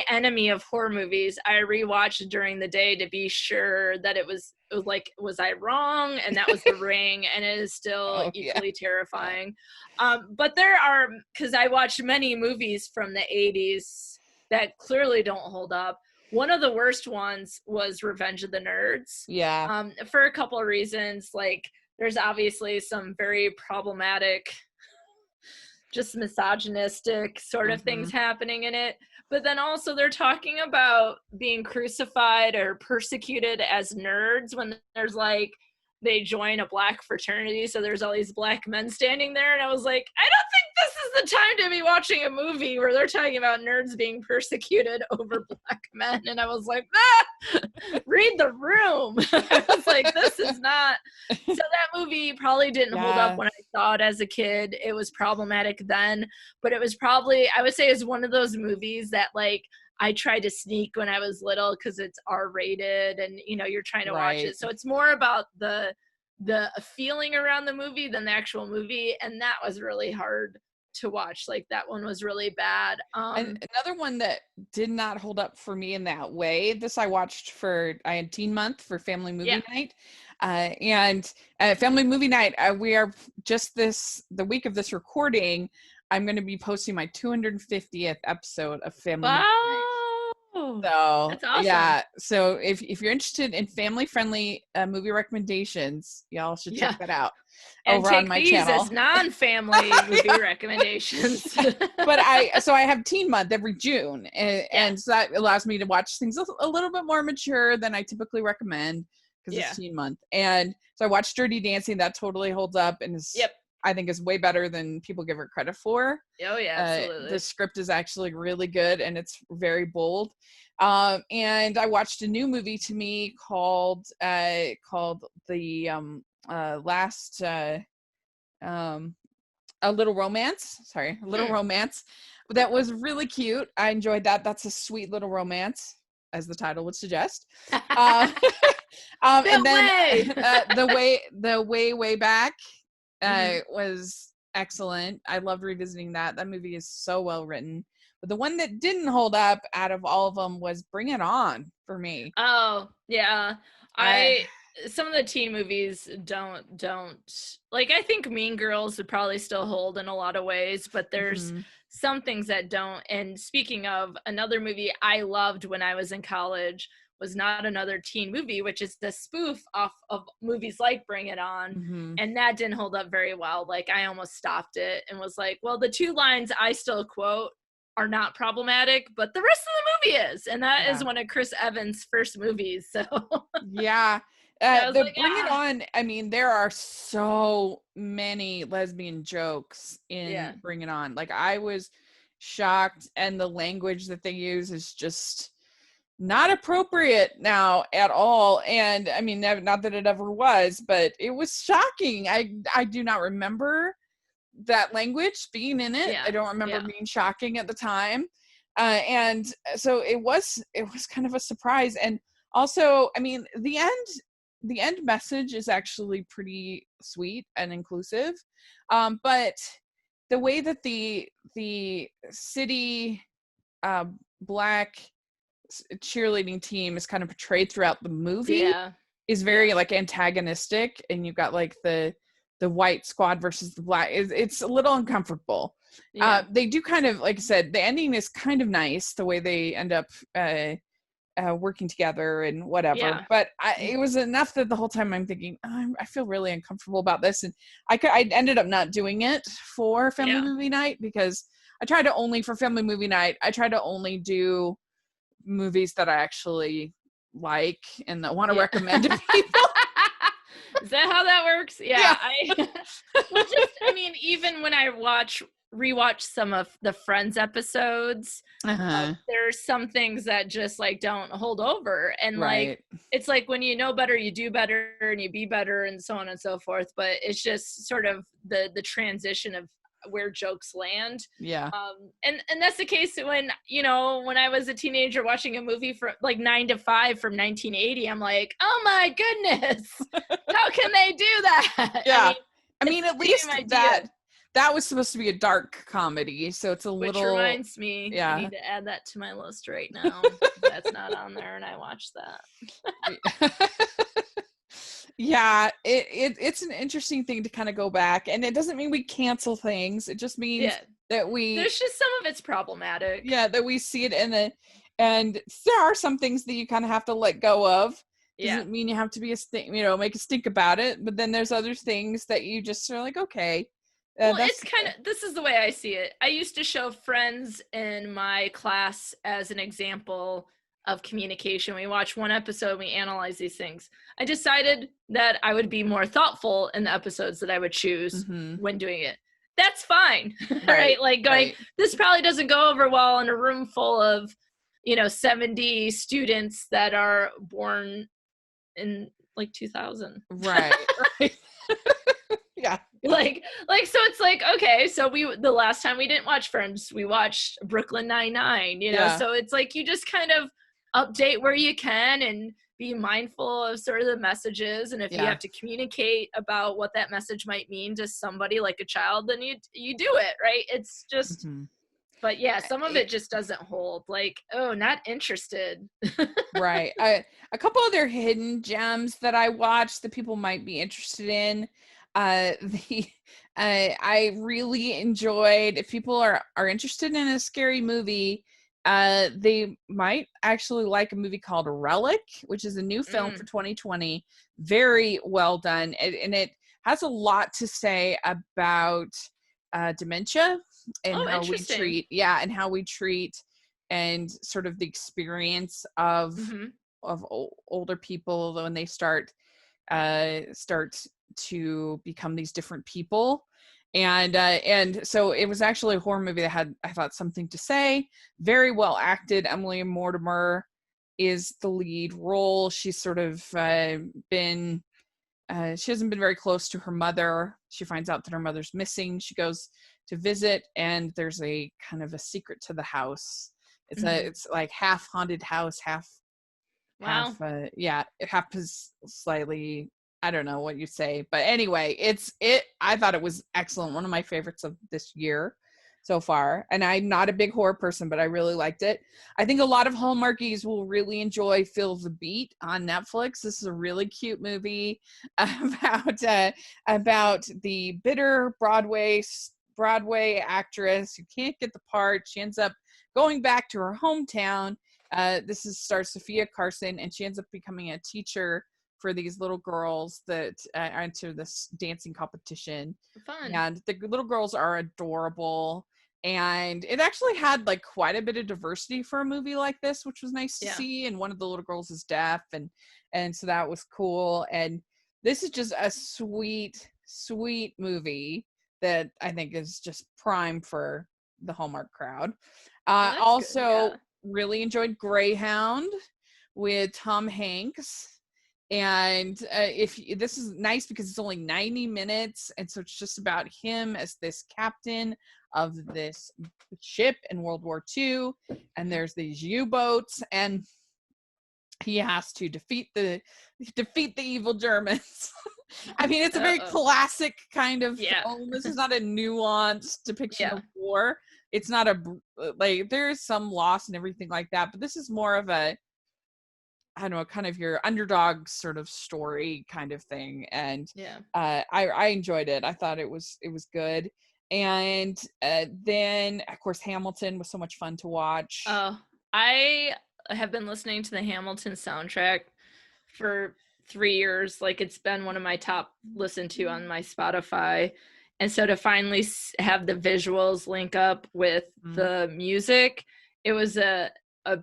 enemy of horror movies. I rewatched during the day to be sure that it was like, was I wrong? And that was The Ring, and it is still equally terrifying. But there are, because I watched many movies from the 80s that clearly don't hold up. One of the worst ones was Revenge of the Nerds. Yeah. For a couple of reasons, like there's obviously some very problematic, just misogynistic sort of things happening in it. But then also they're talking about being crucified or persecuted as nerds when there's like, they join a black fraternity. So there's all these black men standing there. And I was like, I don't think this is the time to be watching a movie where they're talking about nerds being persecuted over black men. And I was like, read the room. I was like, this is not. So that movie probably didn't hold up when I saw it as a kid. It was problematic then, but it was probably, I would say is one of those movies that like, I tried to sneak when I was little because it's R-rated and, you know, you're trying to watch it. So it's more about the the feeling around the movie than the actual movie, and that was really hard to watch. Like that one was really bad. And another one that did not hold up for me in that way. This I watched I had Teen Month for Family Movie Night. And Family Movie Night, we are just the week of this recording, I'm going to be posting my 250th episode of Family Movie Night. So that's awesome. yeah, so if you're interested in family-friendly movie recommendations, y'all should check that out. And over on my channel. As non-family movie recommendations. But I have Teen Month every June, and so that allows me to watch things a little bit more mature than I typically recommend because it's Teen Month. And so I watched Dirty Dancing. That totally holds up and is I think is way better than people give it credit for. Oh yeah, absolutely. The script is actually really good and it's very bold. And I watched a new movie to me called the last A Little Romance. Sorry, A Little Romance. That was really cute. I enjoyed that. That's a sweet little romance, as the title would suggest. And then the way back was excellent. I loved revisiting that. That movie is so well written. But the one that didn't hold up out of all of them was Bring It On for me. Oh yeah, some of the teen movies don't like. I think Mean Girls would probably still hold in a lot of ways, but there's some things that don't. And speaking of, another movie I loved when I was in college was not another teen movie, which is the spoof off of movies like Bring It On. And that didn't hold up very well. Like I almost stopped it and was like, well, the two lines I still quote are not problematic, but the rest of the movie is. And that is one of Chris Evans' first movies. So yeah. Bring It On, I mean, there are so many lesbian jokes in Bring It On. Like I was shocked, and the language that they use is just not appropriate now at all. And I mean, not that it ever was, but it was shocking. I do not remember that language being in it. I don't remember being shocking at the time. And so it was kind of a surprise. And also, I mean, the end message is actually pretty sweet and inclusive. But the way that the city black cheerleading team is kind of portrayed throughout the movie is very like antagonistic, and you've got like the white squad versus the black. It's a little uncomfortable. They do kind of, like I said, the ending is kind of nice, the way they end up working together and whatever, but it was enough that the whole time I'm thinking, I feel really uncomfortable about this. And I ended up not doing it for Family Movie Night, because for Family Movie Night, I try to only do movies that I actually like and that want to recommend to people. Is that how that works? I mean, even when I rewatch some of the Friends episodes, there's some things that just like don't hold over, and like it's like when you know better, you do better, and you be better, and so on and so forth. But it's just sort of the transition of where jokes land. And that's the case when I was a teenager watching a movie for like 9 to 5 from 1980. I'm like, oh my goodness, how can they do that? I mean at least that was supposed to be a dark comedy, so it's Which reminds me, I need to add that to my list right now. That's not on there, and I watched that. It's an interesting thing to kind of go back, and it doesn't mean we cancel things. It just means that there's just some of it's problematic. That we see it and there are some things that you kind of have to let go of. Doesn't mean you have to be make a stink about it, but then there's other things that you just are like, okay. It's kind of, this is the way I see it. I used to show Friends in my class as an example of communication. We watch one episode, we analyze these things. I decided that I would be more thoughtful in the episodes that I would choose when doing it. That's fine. Right? Like going, this probably doesn't go over well in a room full of, 70 students that are born in like 2000. Right. Like so it's like, okay, so the last time we didn't watch Friends, we watched Brooklyn Nine-Nine, so it's like you just kind of update where you can, and be mindful of sort of the messages, and if you Yeah. have to communicate about what that message might mean to somebody like a child, then you do it, right? It's just Mhm. but yeah, some of It- it just doesn't hold. Like, oh, not interested. right. A couple other hidden gems that I watched that people might be interested in. The I really enjoyed. If people are interested in a scary movie, they might actually like a movie called Relic, which is a new film for 2020. Very well done, and it has a lot to say about dementia and Oh, how we interesting. treat, and how we treat and sort of the experience of older people when they start to become these different people. And so it was actually a horror movie that had, I thought, something to say. Very well acted. Emily Mortimer is the lead role. She's sort of been she hasn't been very close to her mother. She finds out that her mother's missing. She goes to visit, and there's a kind of a secret to the house. It's like half haunted house, half Wow. half is slightly, I don't know what you say, but anyway, I thought it was excellent. One of my favorites of this year so far. And I'm not a big horror person, but I really liked it. I think a lot of Hallmarkies will really enjoy Feel the Beat on Netflix. This is a really cute movie about the bitter Broadway actress who can't get the part. She ends up going back to her hometown. Stars Sophia Carson, and she ends up becoming a teacher for these little girls that enter this dancing competition. Fun. And the little girls are adorable. And it actually had like quite a bit of diversity for a movie like this, which was nice to see. And one of the little girls is deaf, and so that was cool. And this is just a sweet, sweet movie that I think is just prime for the Hallmark crowd. Also, really enjoyed Greyhound with Tom Hanks. And if this is nice because it's only 90 minutes, and so it's just about him as this captain of this ship in World War II, and there's these U-boats, and he has to defeat the evil Germans. I mean, it's a very classic kind of film. This is not a nuanced depiction of war. It's not like, there's some loss and everything like that, but this is more of a, I don't know, kind of your underdog sort of story kind of thing. And I enjoyed it. I thought it was good. And then of course Hamilton was so much fun to watch. Oh, I have been listening to the Hamilton soundtrack for 3 years. Like, it's been one of my top listened to on my Spotify. And so to finally have the visuals link up with the music, it was a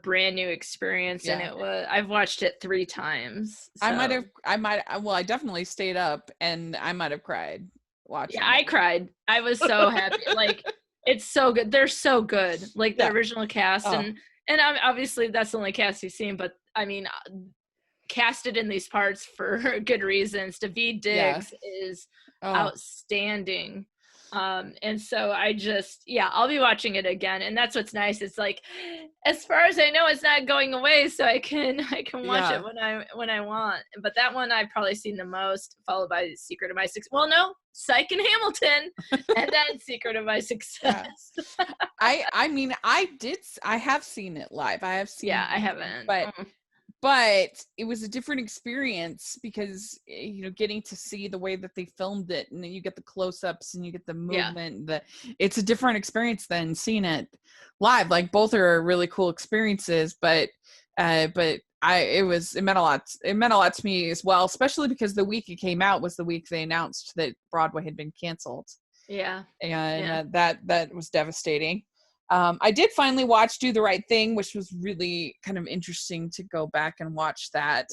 brand new experience. And I've watched it 3 times. So. I definitely stayed up, and I might have cried watching. I cried. I was so happy. Like, it's so good. They're so good. Like, the original cast, and obviously that's the only cast you've seen, but I mean, casted in these parts for good reasons. Daveed Diggs is outstanding. And so I just, I'll be watching it again. And that's what's nice. It's like, as far as I know, it's not going away, so I can watch it when I want. But that one I've probably seen the most, followed by Secret of My Success. Well, no, Psych and Hamilton, and then Secret of My Success. I mean, I have seen it live. I have seen I haven't. But it was a different experience because, getting to see the way that they filmed it, and then you get the close-ups and you get the movement. It's a different experience than seeing it live. Like, both are really cool experiences, but it meant a lot. It meant a lot to me as well, especially because the week it came out was the week they announced that Broadway had been canceled. And that was devastating. I did finally watch Do the Right Thing, which was really kind of interesting to go back and watch that.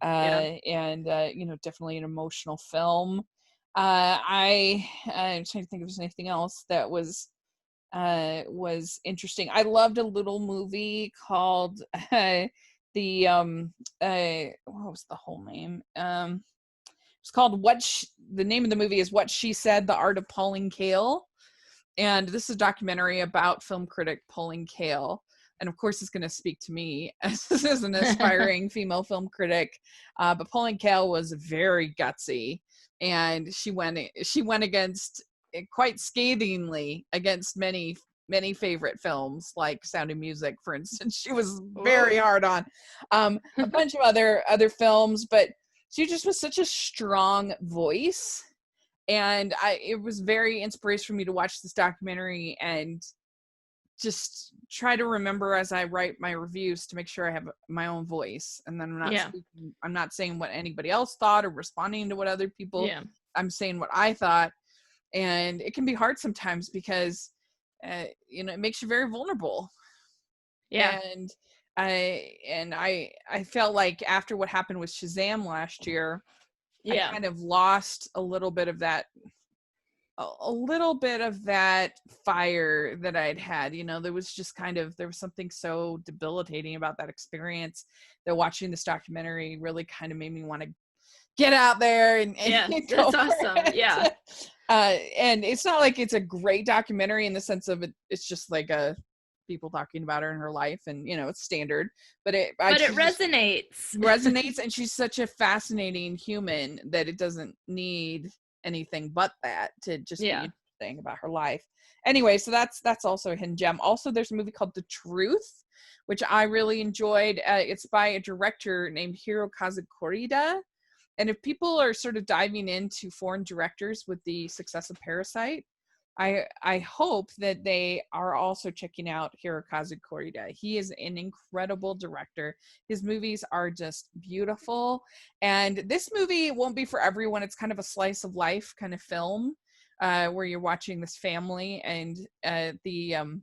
And definitely an emotional film. I'm trying to think if there's anything else that was interesting. I loved a little movie called what was the whole name? It's called the name of the movie is What She Said: The Art of Pauline Kael. And this is a documentary about film critic Pauline Kael. and of course it's going to speak to me as an aspiring female film critic. But Pauline Kael was very gutsy, and she went against, quite scathingly, against many favorite films like Sound of Music, for instance. She was very hard on a bunch of other films, but she just was such a strong voice. And it was very inspirational for me to watch this documentary and just try to remember as I write my reviews to make sure I have my own voice. And then I'm not saying what anybody else thought or responding to what other people, I'm saying what I thought. And it can be hard sometimes because, it makes you very vulnerable. Yeah. And I felt like after what happened with Shazam last year, I kind of lost a little bit of that fire that I'd had. There was just there was something so debilitating about that experience that watching this documentary really kind of made me want to get out there and that's awesome. Yeah. And it's not like it's a great documentary in the sense of it's just like people talking about her in her life, and it's standard, but it resonates, and she's such a fascinating human that it doesn't need anything but that to just be interesting about her life. Anyway, so that's also a hidden gem. Also, there's a movie called The Truth, which I really enjoyed. It's by a director named Hirokazu Korida. And if people are sort of diving into foreign directors with the success of Parasite, I hope that they are also checking out Hirokazu Korida. He is an incredible director. His movies are just beautiful. And this movie won't be for everyone. It's kind of a slice of life kind of film where you're watching this family. And it's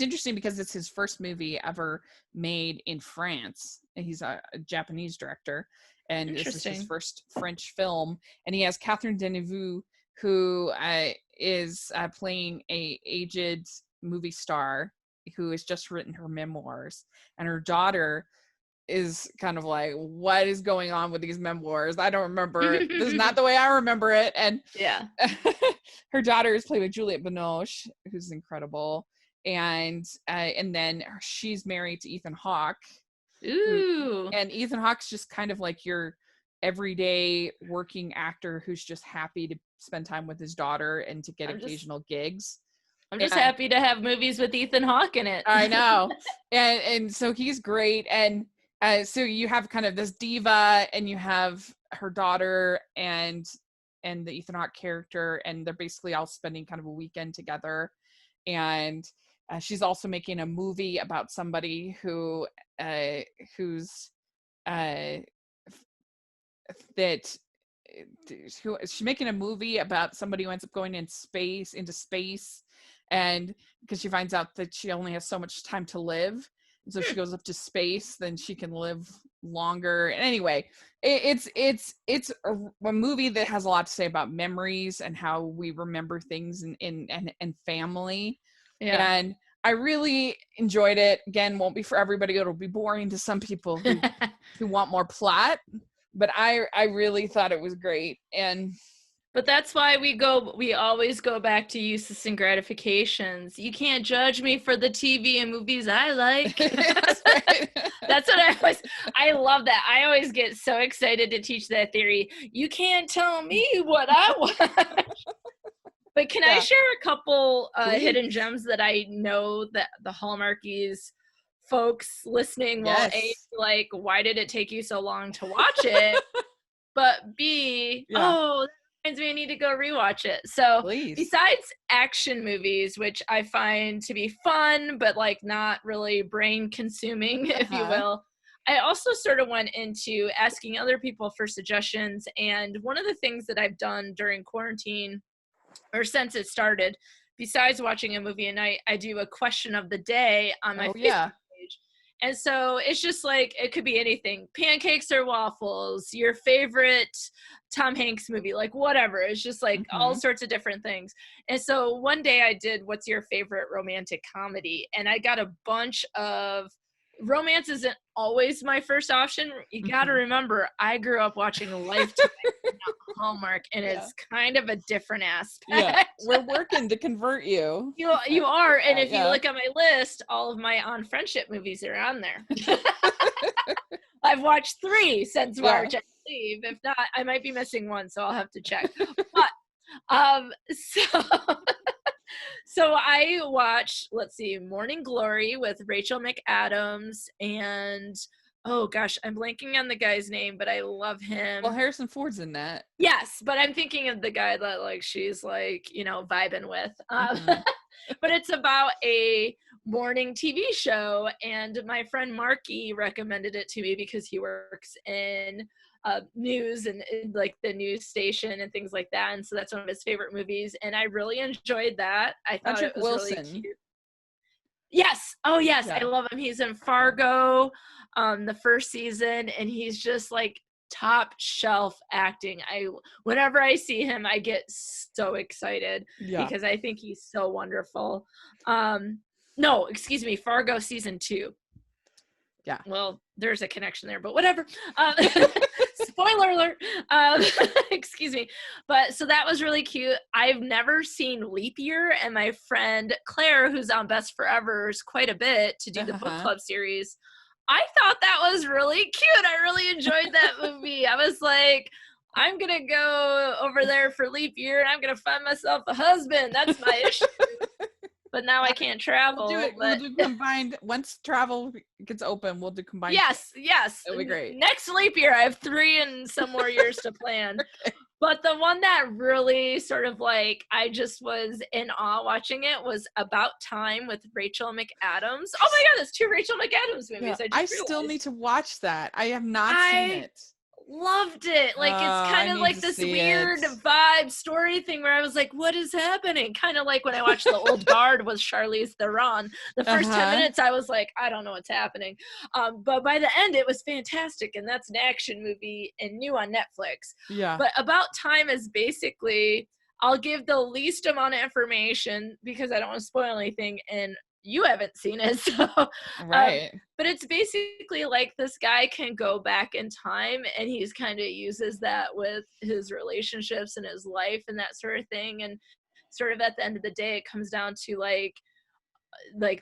interesting because it's his first movie ever made in France. He's a Japanese director. And this is his first French film. And he has Catherine Deneuve, who is playing a aged movie star who has just written her memoirs. And her daughter is kind of like, what is going on with these memoirs? I don't remember. This is not the way I remember it. And her daughter is played by Juliette Binoche, who's incredible. And then she's married to Ethan Hawke. Ooh. And Ethan Hawke's just kind of like your everyday working actor who's just happy to spend time with his daughter and to get occasional gigs. I'm just happy to have movies with Ethan Hawke in it. I know. And so he's great. And so you have kind of this diva, and you have her daughter and the Ethan Hawke character, and they're basically all spending kind of a weekend together. And she's also making a movie about somebody who's she's making a movie about somebody who ends up going into space, and because she finds out that she only has so much time to live, and so she goes up to space, then she can live longer. And anyway, it's a movie that has a lot to say about memories and how we remember things and family. And I really enjoyed it. Again, won't be for everybody. It'll be boring to some people who want more plot, but I really thought it was great. But that's why we always go back to uses and gratifications. You can't judge me for the TV and movies I like. That's right. That's what I love that. I always get so excited to teach that theory. You can't tell me what I want. But can I share a couple hidden gems that I know that the Hallmarkies folks listening will A, like, why did it take you so long to watch it? But B, that reminds me I need to go rewatch it. So besides action movies, which I find to be fun, but like not really brain consuming, if you will, I also sort of went into asking other people for suggestions. And one of the things that I've done during quarantine, or since it started, besides watching a movie a night, I do a question of the day on my Facebook page. And so it's just like, it could be anything, pancakes or waffles, your favorite Tom Hanks movie, like whatever. It's just like all sorts of different things. And so one day I did, what's your favorite romantic comedy? And I got a bunch of, romance isn't always my first option. You got to remember, I grew up watching Lifetime. Hallmark, and Yeah. it's kind of a different aspect. Yeah, we're working to convert you. You are, and if you Yeah. look at my list, all of my on friendship movies are on there. I've watched 3 since March, I believe. If not, I might be missing one, so I'll have to check. But so so I watched, let's see, Morning Glory with Rachel McAdams and oh gosh, I'm blanking on the guy's name, but I love him. Well, Harrison Ford's in that. Yes, but I'm thinking of the guy that like she's like, you know, vibing with. But it's about a morning TV show, and my friend Marky recommended it to me because he works in news and like the news station and things like that, and so that's one of his favorite movies, and I really enjoyed that. I thought Patrick it was Wilson. really cute. Yes. Oh yes, Yeah. I love him. He's in Fargo, the first season, and he's just like top shelf acting. Whenever I see him, I get so excited because I think he's so wonderful. No, excuse me, Fargo season 2. Yeah. Well, there's a connection there, but whatever. Spoiler alert. Excuse me. But so that was really cute. I've never seen Leap Year, and my friend Claire, who's on Best Forevers quite a bit to do the book club series, I thought that was really cute. I really enjoyed that movie. I was like, I'm going to go over there for Leap Year, and I'm going to find myself a husband. That's my issue. But now I can't travel. We'll do combined. Once travel gets open, we'll do combined. Yes. That'll be great. Next Leap Year, I have 3 and some more years to plan. Okay. But the one that really sort of like, I just was in awe watching it was About Time with Rachel McAdams. Oh my God, there's 2 Rachel McAdams movies. Yeah, I still need to watch that. I have not seen it. Loved it. Like it's kind of like this weird vibe story thing where I was like, what is happening? Kind of like when I watched The Old Guard with Charlize Theron. The first 10 minutes I was like, I don't know what's happening. But by the end it was fantastic, and that's an action movie and new on Netflix. Yeah. But About Time is basically, I'll give the least amount of information because I don't want to spoil anything, and you haven't seen it, so right. But it's basically like this guy can go back in time, and he's kind of uses that with his relationships and his life and that sort of thing, and sort of at the end of the day it comes down to like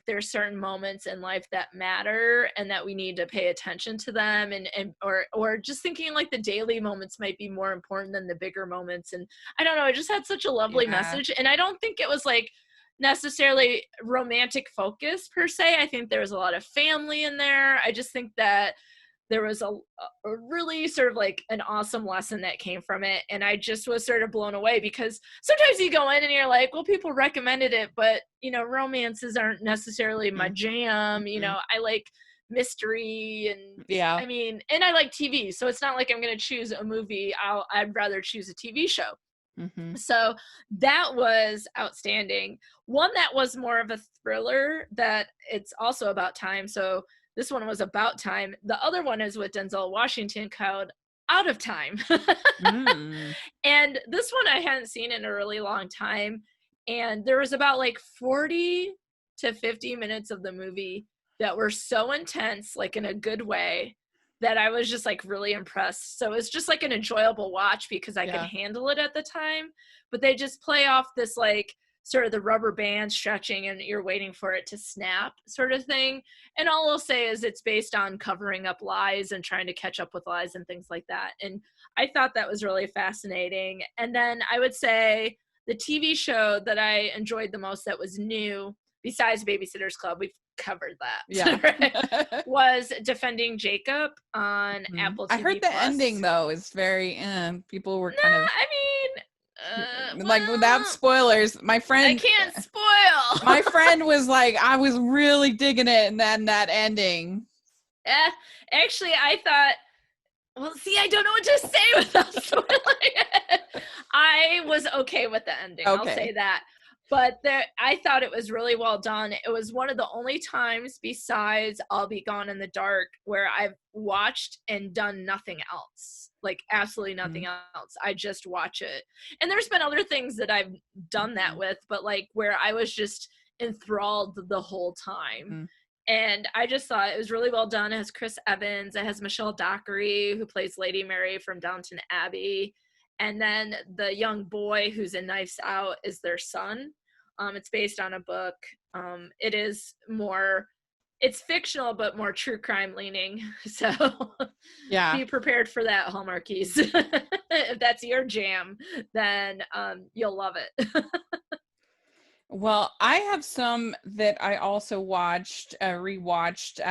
there's certain moments in life that matter and that we need to pay attention to them, and or just thinking like the daily moments might be more important than the bigger moments. And I don't know, it just had such a lovely message, and I don't think it was like necessarily romantic focus per se. I think there was a lot of family in there. I just think that there was a really sort of like an awesome lesson that came from it, and I just was sort of blown away because sometimes you go in and you're like, well, people recommended it, but you know, romances aren't necessarily my jam. You know, I like mystery, and I mean, and I like TV, so it's not like I'm going to choose a movie. I'd rather choose a TV show. So that was outstanding. One that was more of a thriller that it's also about time. So this one was About Time. The other one is with Denzel Washington called Out of Time. And this one I hadn't seen in a really long time. And there was about like 40 to 50 minutes of the movie that were so intense, like in a good way, that I was just like really impressed. So it's just like an enjoyable watch because I could handle it at the time, but they just play off this like sort of the rubber band stretching and you're waiting for it to snap sort of thing. And all I'll say is it's based on covering up lies and trying to catch up with lies and things like that. And I thought that was really fascinating. And then I would say the TV show that I enjoyed the most that was new, besides Babysitters Club, we've covered that, right, was Defending Jacob on Apple TV+. I heard the ending though is very people were kind of, I mean, like without spoilers, my friend, I can't spoil. My friend was like, I was really digging it, and then that ending. Actually, I thought, well, see, I don't know what to say without spoiling it. I was okay with the ending. I'll say that. But I thought it was really well done. It was one of the only times besides I'll Be Gone in the Dark where I've watched and done nothing else. Like absolutely nothing else. I just watch it. And there's been other things that I've done that with, but like where I was just enthralled the whole time. And I just thought it was really well done. It has Chris Evans. It has Michelle Dockery, who plays Lady Mary from Downton Abbey. and then the young boy who's in Knives Out is their son. It's based on a book. It's fictional but more true crime leaning. So Yeah. be prepared for that, Hallmarkies. If that's your jam, then you'll love it. Well, I have some that I also rewatched.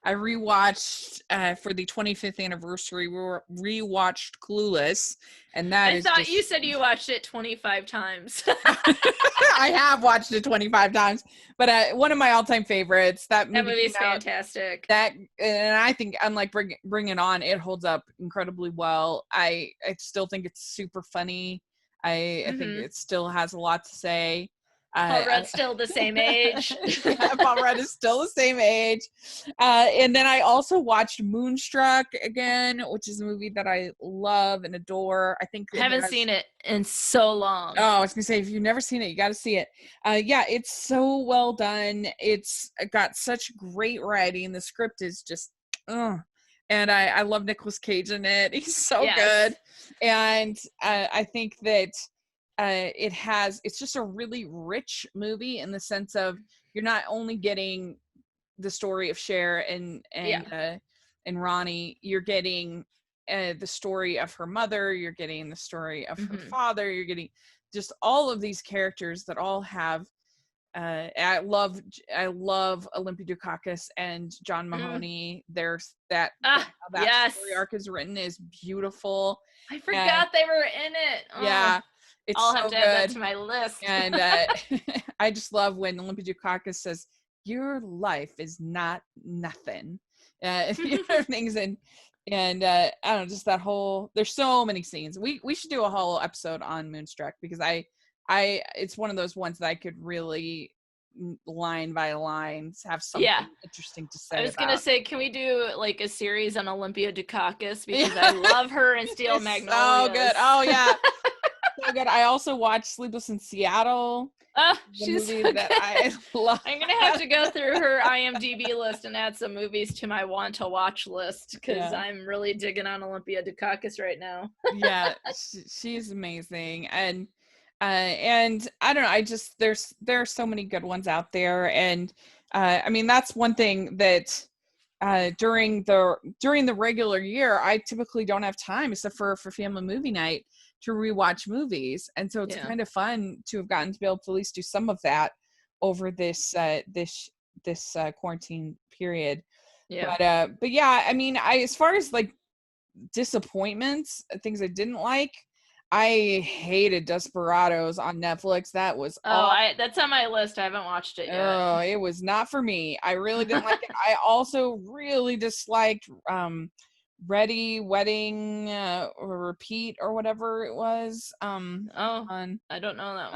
I rewatched for the 25th anniversary. We rewatched Clueless, and that I is thought just. you said you watched it 25 times. I have watched it 25 times, but one of my all-time favorites. That movie's came out, fantastic. and I think, unlike Bring It On, it holds up incredibly well. I still think it's super funny. I think it still has a lot to say. Paul Rudd's still the same age. Yeah, Paul Rudd is still the same age. And then I also watched Moonstruck again, which is a movie that I love and adore. I think I haven't seen it in so long. Oh, I was gonna say, if you've never seen it, you got to see it. Yeah, it's so well done. It's got such great writing. The script is just, and I love Nicolas Cage in it. He's so good. And I think that it's just a really rich movie in the sense of you're not only getting the story of Cher and Ronnie, you're getting the story of her mother, you're getting the story of her father, you're getting just all of these characters that all have I love Olympia Dukakis and John Mahoney. There's that story arc is written is beautiful. I forgot they were in it. Yeah, it's I'll so have to good. add that to my list. And I just love when Olympia Dukakis says, "Your life is not nothing." Things and I don't know, just that whole. There's so many scenes. We should do a whole episode on Moonstruck because it's one of those ones that I could really line by line have something interesting to say. I was gonna say, can we do like a series on Olympia Dukakis because I love her in Steel Magnolias. So good. Oh yeah. So good. I also watched Sleepless in Seattle. She's movie so that good. I love. I'm gonna have to go through her IMDb list and add some movies to my want to watch list because I'm really digging on Olympia Dukakis right now. Yeah, she's amazing, and I don't know. There are so many good ones out there, and I mean that's one thing that during the regular year I typically don't have time except for family movie night to rewatch movies, and so it's kind of fun to have gotten to be able to at least do some of that over this quarantine period. But yeah, I mean, as far as like disappointments, things I didn't like, I hated Desperados on Netflix. That was that's on my list. I haven't watched it yet. Oh, it was not for me. I really didn't like it. I also really disliked Ready, Wedding, or Repeat or whatever it was. I don't know that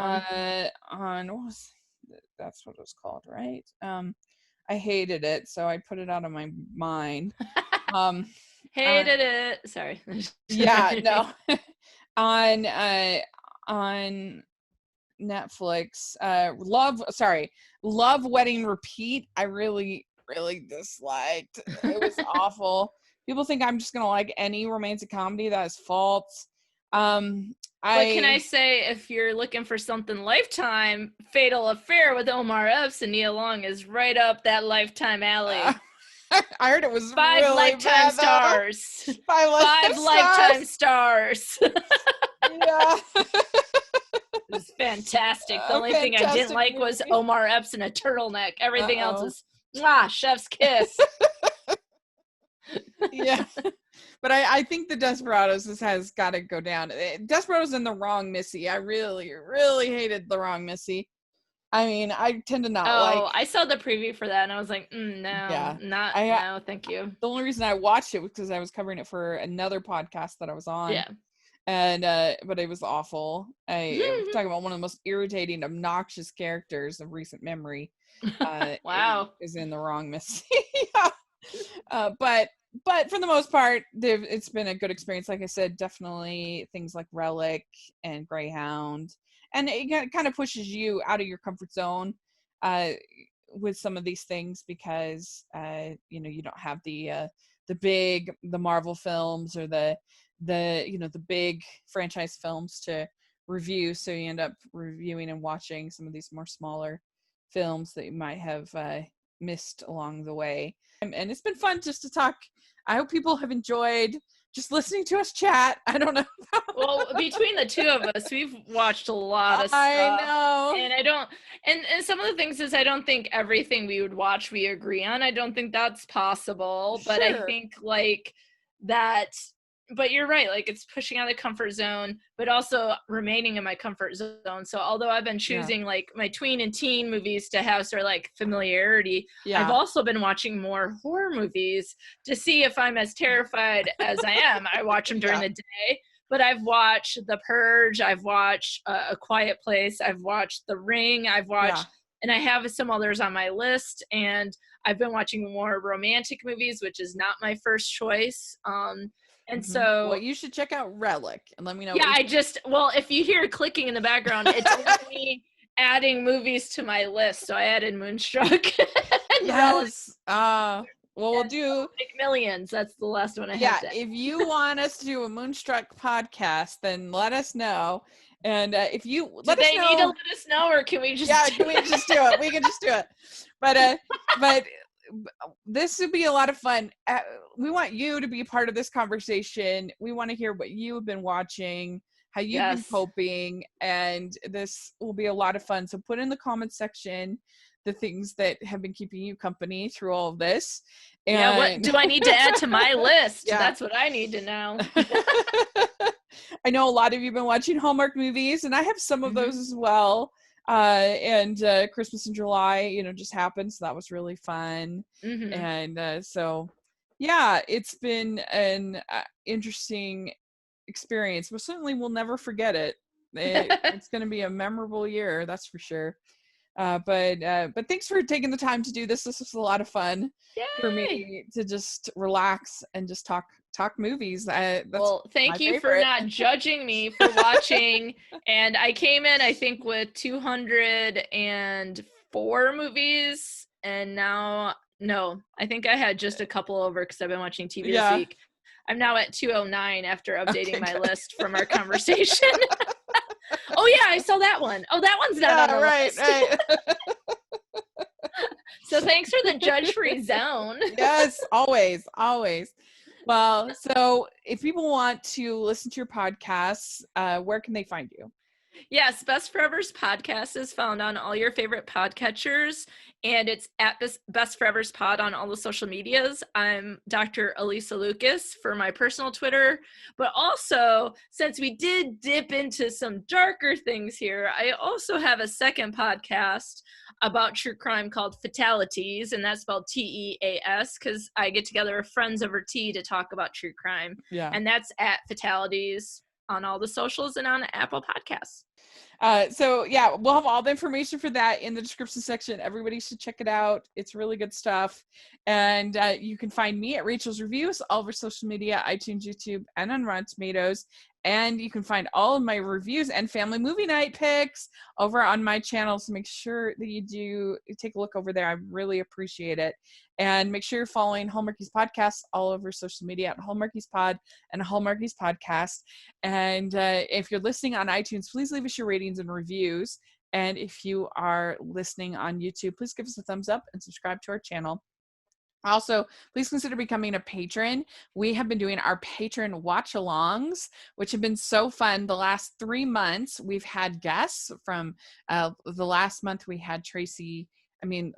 one. That's what it was called, right? I hated it, so I put it out of my mind. Hated it. Sorry. Yeah, no. On Netflix, Love, Wedding, Repeat. I really, really disliked. It was awful. People think I'm just gonna like any romantic comedy. That is false. But can I say, if you're looking for something Lifetime, Fatal Affair with Omar Epps and Nia Long is right up that Lifetime alley. I heard it was 5 really Lifetime bad, stars. 5 Lifetime stars. Yeah. It was fantastic. The only thing I didn't like was Omar Epps in a turtleneck. Everything else is chef's kiss. Yeah. But I think the Desperados has got to go down. Desperados and The Wrong Missy. I really, really hated The Wrong Missy. I mean, I tend to not like. Oh, I saw the preview for that and I was like, no, no, thank you. The only reason I watched it was because I was covering it for another podcast that I was on. Yeah. And but it was awful. I was talking about one of the most irritating, obnoxious characters of recent memory. Wow. Is in The Wrong Missy. Yeah. But for the most part, it's been a good experience. Like I said, definitely things like Relic and Greyhound, and it kind of pushes you out of your comfort zone with some of these things because you don't have the Marvel films or the the big franchise films to review. So you end up reviewing and watching some of these more smaller films that you might have missed along the way. And it's been fun just to talk. I hope people have enjoyed just listening to us chat. I don't know. Well, between the two of us, we've watched a lot of stuff. I know. And I don't, and some of the things is I don't think everything we would watch we agree on. I don't think that's possible. But I think like that, but you're right, like it's pushing out of the comfort zone, but also remaining in my comfort zone. So although I've been choosing like my tween and teen movies to have sort of like familiarity, I've also been watching more horror movies to see if I'm as terrified as I am. I watch them during the day, but I've watched The Purge, I've watched A Quiet Place, I've watched The Ring, I've watched, and I have some others on my list, and I've been watching more romantic movies, which is not my first choice. And so, well, you should check out Relic and let me know. Yeah, if you hear clicking in the background, it's me adding movies to my list. So I added Moonstruck. Yes. Well, we'll do McMillians. That's the last one I have. Yeah, if you want us to do a Moonstruck podcast, then let us know. And if you need to let us know, or can we just? Yeah, can we just do it? We can just do it. But this would be a lot of fun. We want you to be part of this conversation. We want to hear what you have been watching, how you've been coping, and this will be a lot of fun. So put in the comments section the things that have been keeping you company through all of this. And what do I need to add to my list? That's what I need to know. I know a lot of you have been watching Hallmark movies, and I have some of those as well. And Christmas in July, just happened, so that was really fun. And so it's been an interesting experience, but certainly we'll never forget it. It's going to be a memorable year, that's for sure. But thanks for taking the time to do this. This was a lot of fun for me to just relax and just talk movies. Well, thank you for not judging me for watching. And I came in, I think, with 204 movies, and now I think I had just a couple over because I've been watching TV this week. I'm now at 209 after updating my list from our conversation. Oh yeah, I saw that one. Oh, that one's not on the list. Right. So thanks for the judge-free zone. Yes, always. Well, so if people want to listen to your podcasts, where can they find you? Yes, Best Forever's podcast is found on all your favorite podcatchers, and it's at Best Forever's Pod on all the social medias. I'm Dr. Alysa Lucas for my personal Twitter, but also, since we did dip into some darker things here, I also have a second podcast about true crime called Fatalities, and that's spelled Teas, because I get together with friends over tea to talk about true crime. Yeah. And that's at Fatalities on all the socials and on Apple Podcasts. So we'll have all the information for that in the description section. Everybody should check it out. It's really good stuff. And you can find me at Rachel's Reviews, all over social media, iTunes, YouTube, and on Rotten Tomatoes. And you can find all of my reviews and family movie night picks over on my channel. So make sure that you do take a look over there. I really appreciate it. And make sure you're following Hallmarkies Podcast all over social media at Hallmarkies Pod and Hallmarkies Podcast. And if you're listening on iTunes, please leave us your ratings and reviews. And if you are listening on YouTube, please give us a thumbs up and subscribe to our channel. Also, please consider becoming a patron. We have been doing our patron watch-alongs, which have been so fun. The last 3 months, we've had guests from the last month we had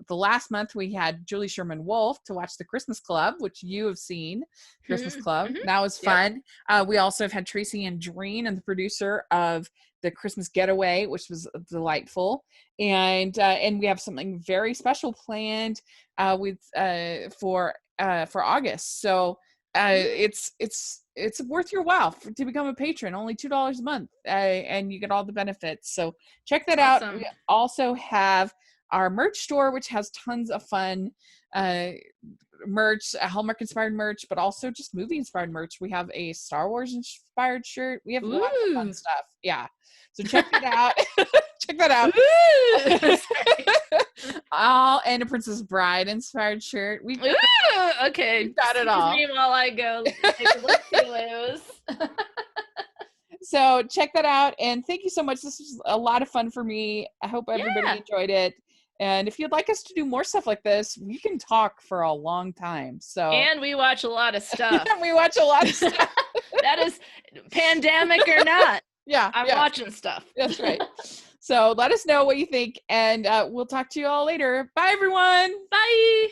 the last month we had Julie Sherman Wolfe to watch the Christmas Club, which you have seen, Christmas Club. That was fun. We also have had Tracy and Dreen, and the producer of the Christmas Getaway, which was delightful. And we have something very special planned for August. So it's worth your while to become a patron. Only $2 a month, and you get all the benefits. So check that out. We also have our merch store, which has tons of fun merch, Hallmark inspired merch, but also just movie inspired merch. We have a Star Wars inspired shirt. We have lots of fun stuff. Yeah. So check it out. check that out. Sorry. And a Princess Bride inspired shirt. We Okay. got it all. Excuse me while I go take a look. So check that out. And thank you so much. This was a lot of fun for me. I hope everybody enjoyed it. And if you'd like us to do more stuff like this, we can talk for a long time. So and we watch a lot of stuff. We watch a lot of stuff. That is pandemic or not. Yeah. I'm watching stuff. That's right. So let us know what you think, and we'll talk to you all later. Bye, everyone. Bye.